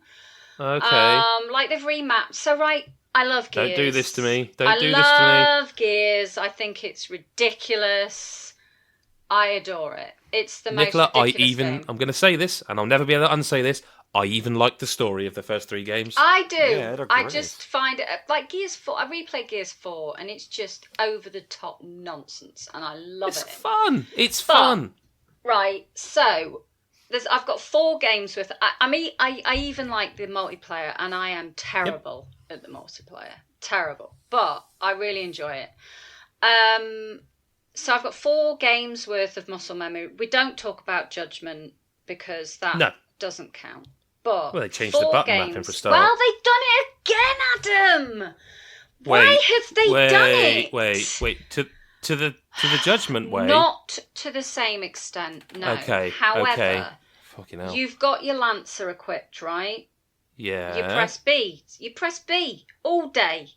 Okay. Like they've remapped. So, right, I love Gears. Don't do this to me. I love Gears. I think it's ridiculous. I adore it. It's the Nicola, most ridiculous thing. I'm going to say this, and I'll never be able to unsay this, I even like the story of the first 3 games. I do. Yeah, I just find it, like Gears 4, I replayed Gears 4, and it's just over-the-top nonsense, and I love it. It's fun. It's fun. Right, so... I've got 4 games with... I even like the multiplayer, and I am terrible at the multiplayer. Terrible. But I really enjoy it. So I've got 4 games worth of muscle memory. We don't talk about Judgment because that doesn't count. But well, they changed the button mapping for a start. Well, they've done it again, Adam! Why have they done it? Wait. To the Judgment way? Not to the same extent, no. Okay. However, fucking hell. You've got your Lancer equipped, right? Yeah. You press B. You press B all day.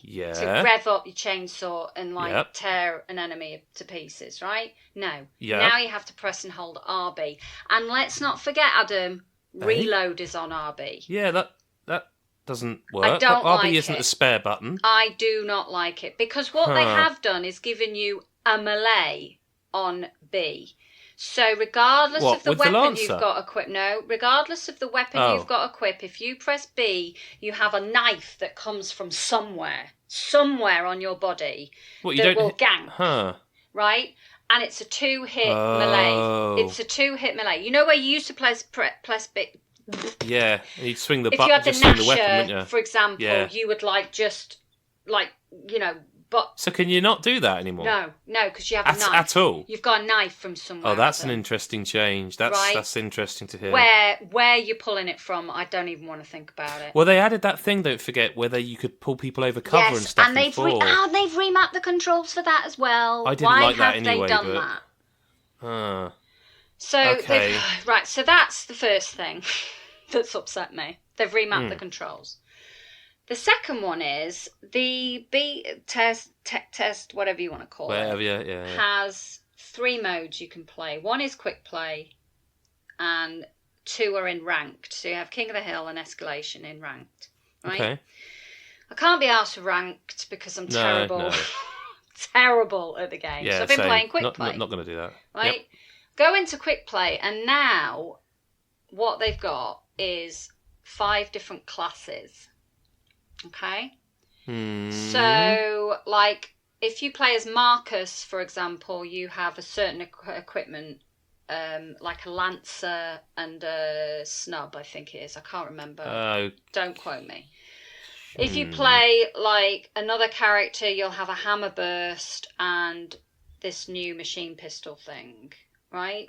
Yeah. To rev up your chainsaw and tear an enemy to pieces, right? No. Yeah. Now you have to press and hold RB. And let's not forget, Adam, reload is on RB. Yeah, that doesn't work. I don't RB like isn't it. a spare button. I do not like it because what they have done is given you a melee on B. So regardless of the weapon you've got equipped, regardless of the weapon you've got equipped, if you press B, you have a knife that comes from somewhere on your body that will gank, right? And it's a 2-hit melee. It's a 2-hit melee. You know where you used to press B? Yeah, and you'd swing the if button, you had just the swing the weapon, wouldn't you? for example, you would but... So can you not do that anymore? No, because you have a knife. At all? You've got a knife from somewhere. Oh, that's an interesting change. That's interesting to hear. Where you're pulling it from, I don't even want to think about it. Well, they added that thing, don't forget, where you could pull people over cover and stuff. And they've remapped the controls for that as well. I didn't like that anyway. Why have they done that? So, okay. So that's the first thing that's upset me. They've remapped the controls. The second one is the B test, whatever you want to call it. Has 3 modes you can play. 1 is quick play, and 2 are in ranked. So you have King of the Hill and Escalation in ranked. Right? Okay. I can't be asked for ranked because I'm terrible. Terrible at the game. So I've been playing quick play. Not going to do that. Right? Yep. Go into quick play, and now what they've got is 5 different classes. Okay? So, like, if you play as Marcus, for example, you have a certain equipment, like a lancer and a snub, I think it is. I can't remember. Don't quote me. If you play, like, another character, you'll have a hammer burst and this new machine pistol thing, right?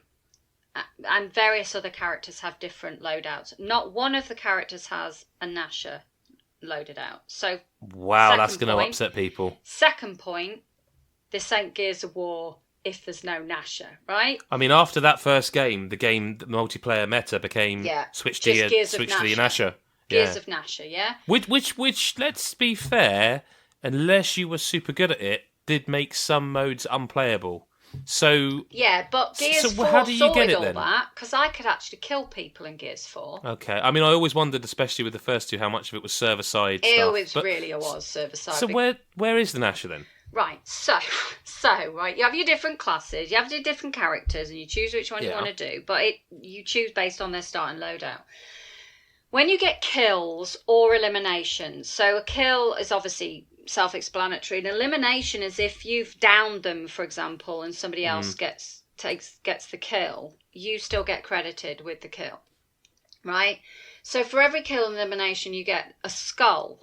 And various other characters have different loadouts. Not one of the characters has a Nasher loaded out. So, wow, that's going to upset people. Second point, this ain't Gears of War if there's no Nasher, right? I mean, after that first game, the multiplayer meta became switch to your Nasher. Gears of Nasher, yeah. Which, let's be fair, unless you were super good at it, did make some modes unplayable. So yeah, but Gears 4 how do you get it all then? That because I could actually kill people in Gears 4. Okay, I mean, I always wondered, especially with the first two, how much of it was server side stuff. It really was server side. So where is the Nasher then? Right, so right, you have your different classes, you have your different characters, and you choose which one you want to do. But you choose based on their starting loadout. When you get kills or eliminations, so a kill is obviously self-explanatory. An elimination is if you've downed them, for example, and somebody else gets the kill, you still get credited with the kill, right? So for every kill and elimination, you get a skull,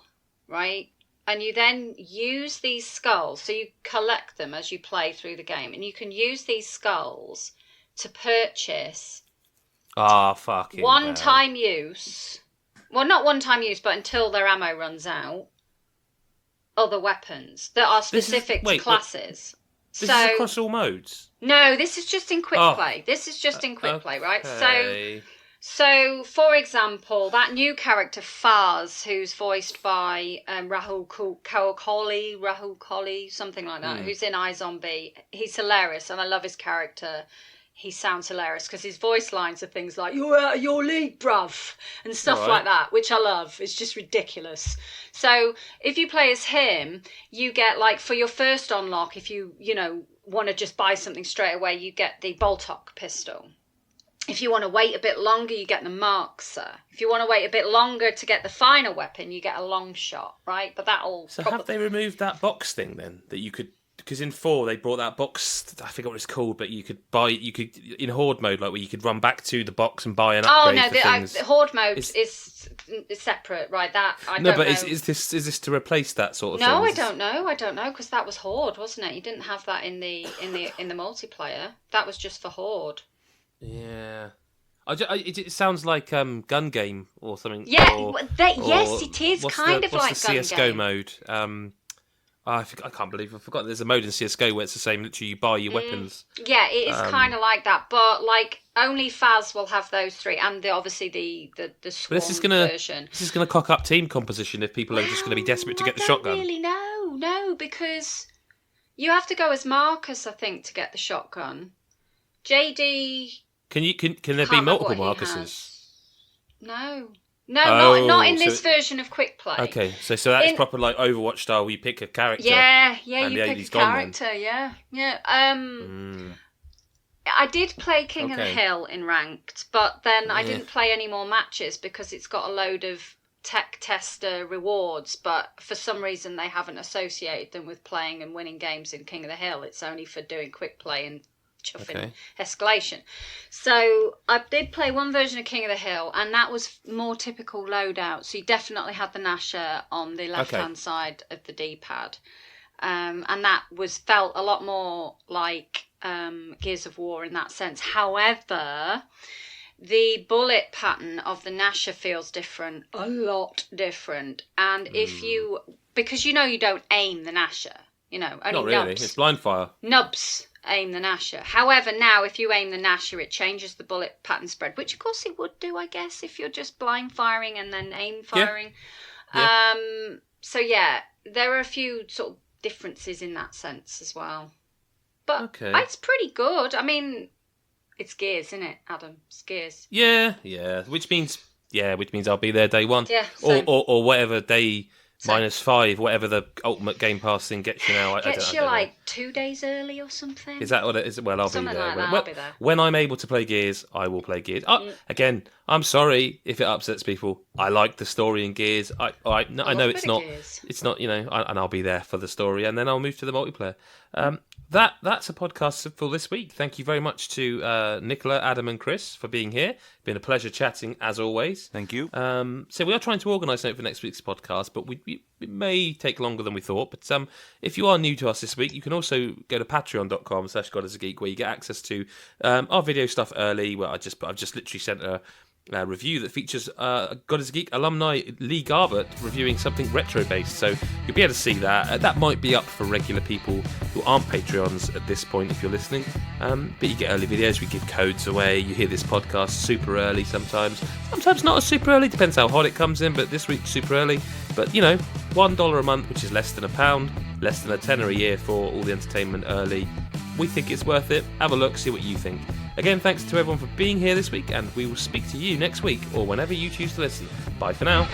right? And you then use these skulls, so you collect them as you play through the game, and you can use these skulls to purchase one-time use. Well, not one-time use, but until their ammo runs out. Other weapons that are specific to classes. This is across all modes? No, this is just in quick play. This is just in quick play, right? So, for example, that new character, Faz, who's voiced by Rahul Kohli, something like that, who's in iZombie, he's hilarious, and I love his character. He sounds hilarious because his voice lines are things like, "You're out of your league, bruv," and stuff like that, which I love. It's just ridiculous. So if you play as him, you get, like, for your first unlock, if you want to just buy something straight away, you get the Boltok pistol. If you want to wait a bit longer, you get the Markser. If you want to wait a bit longer to get the final weapon, you get a long shot, right? But have they removed that box thing then that you could? Because in 4 they brought that box, I forget what it's called, but you could in Horde mode, like, where you could run back to the box and buy an upgrade for things. The Horde mode is separate, right? Is this to replace that sort of thing? No, I don't know, because that was Horde, wasn't it? You didn't have that in the multiplayer. That was just for Horde. Yeah. It sounds like gun game or something. Yeah, yes, it is kind of like gun game. What's the CSGO mode? I can't believe I forgot there's a mode in CSGO where it's the same, literally you buy your weapons. Yeah, it is kind of like that, but like only Faz will have those 3, and obviously the Swarm version. This is going to cock up team composition if people are just going to be desperate to get the shotgun. I don't really know, no, because you have to go as Marcus, I think, to get the shotgun. JD... Can there be multiple Marcuses? No. No, not in this version of Quick Play. Okay, so that's proper like Overwatch style, where you pick a character. Yeah, you pick a character, yeah. I did play King of the Hill in Ranked, but then I didn't play any more matches because it's got a load of tech tester rewards, but for some reason they haven't associated them with playing and winning games in King of the Hill. It's only for doing Quick Play and chuffing escalation. So I did play one version of King of the Hill, and that was more typical loadout. So you definitely had the Nasher on the left-hand side of the D-pad. And that felt a lot more like Gears of War in that sense. However, the bullet pattern of the Nasher feels different, a lot different. And because you don't aim the Nasher, only not really. nubs. It's blind fire. Nubs aim the Nasher. However, now if you aim the Nasher, it changes the bullet pattern spread, which of course it would do, I guess, if you're just blind firing and then aim firing. Yeah. So yeah, there are a few sort of differences in that sense as well. But it's pretty good. I mean, it's Gears, isn't it, Adam? It's Gears. Yeah. Which means I'll be there day one. Yeah. Or whatever day So, -5, whatever the Ultimate Game Pass thing gets you now. Gets you like 2 days early or something. Is that what it is? Well, I'll Something be there. like that, I'll be there. When I'm able to play Gears, I will play Gears. Again, I'm sorry if it upsets people. I like the story in Gears. I know it's not. Gears. It's not, and I'll be there for the story, and then I'll move to the multiplayer. That's a podcast for this week. Thank you very much to Nicola, Adam, and Chris for being here. Been a pleasure chatting as always. Thank you. So we are trying to organise something for next week's podcast, but it may take longer than we thought. But if you are new to us this week, you can also go to patreon.com/GodisaGeek, where you get access to our video stuff early. Well, I've just literally sent a review that features GodisaGeek alumni Lee Garbett reviewing something retro-based, so you'll be able to see that. That might be up for regular people who aren't Patreons at this point if you're listening, but you get early videos, we give codes away, you hear this podcast super early sometimes not as super early, depends how hot it comes in, but this week super early. But $1 a month, which is less than £1, less than $10 a year for all the entertainment early. We think it's worth it. Have a look, see what you think. Again, thanks to everyone for being here this week, and we will speak to you next week or whenever you choose to listen. Bye for now.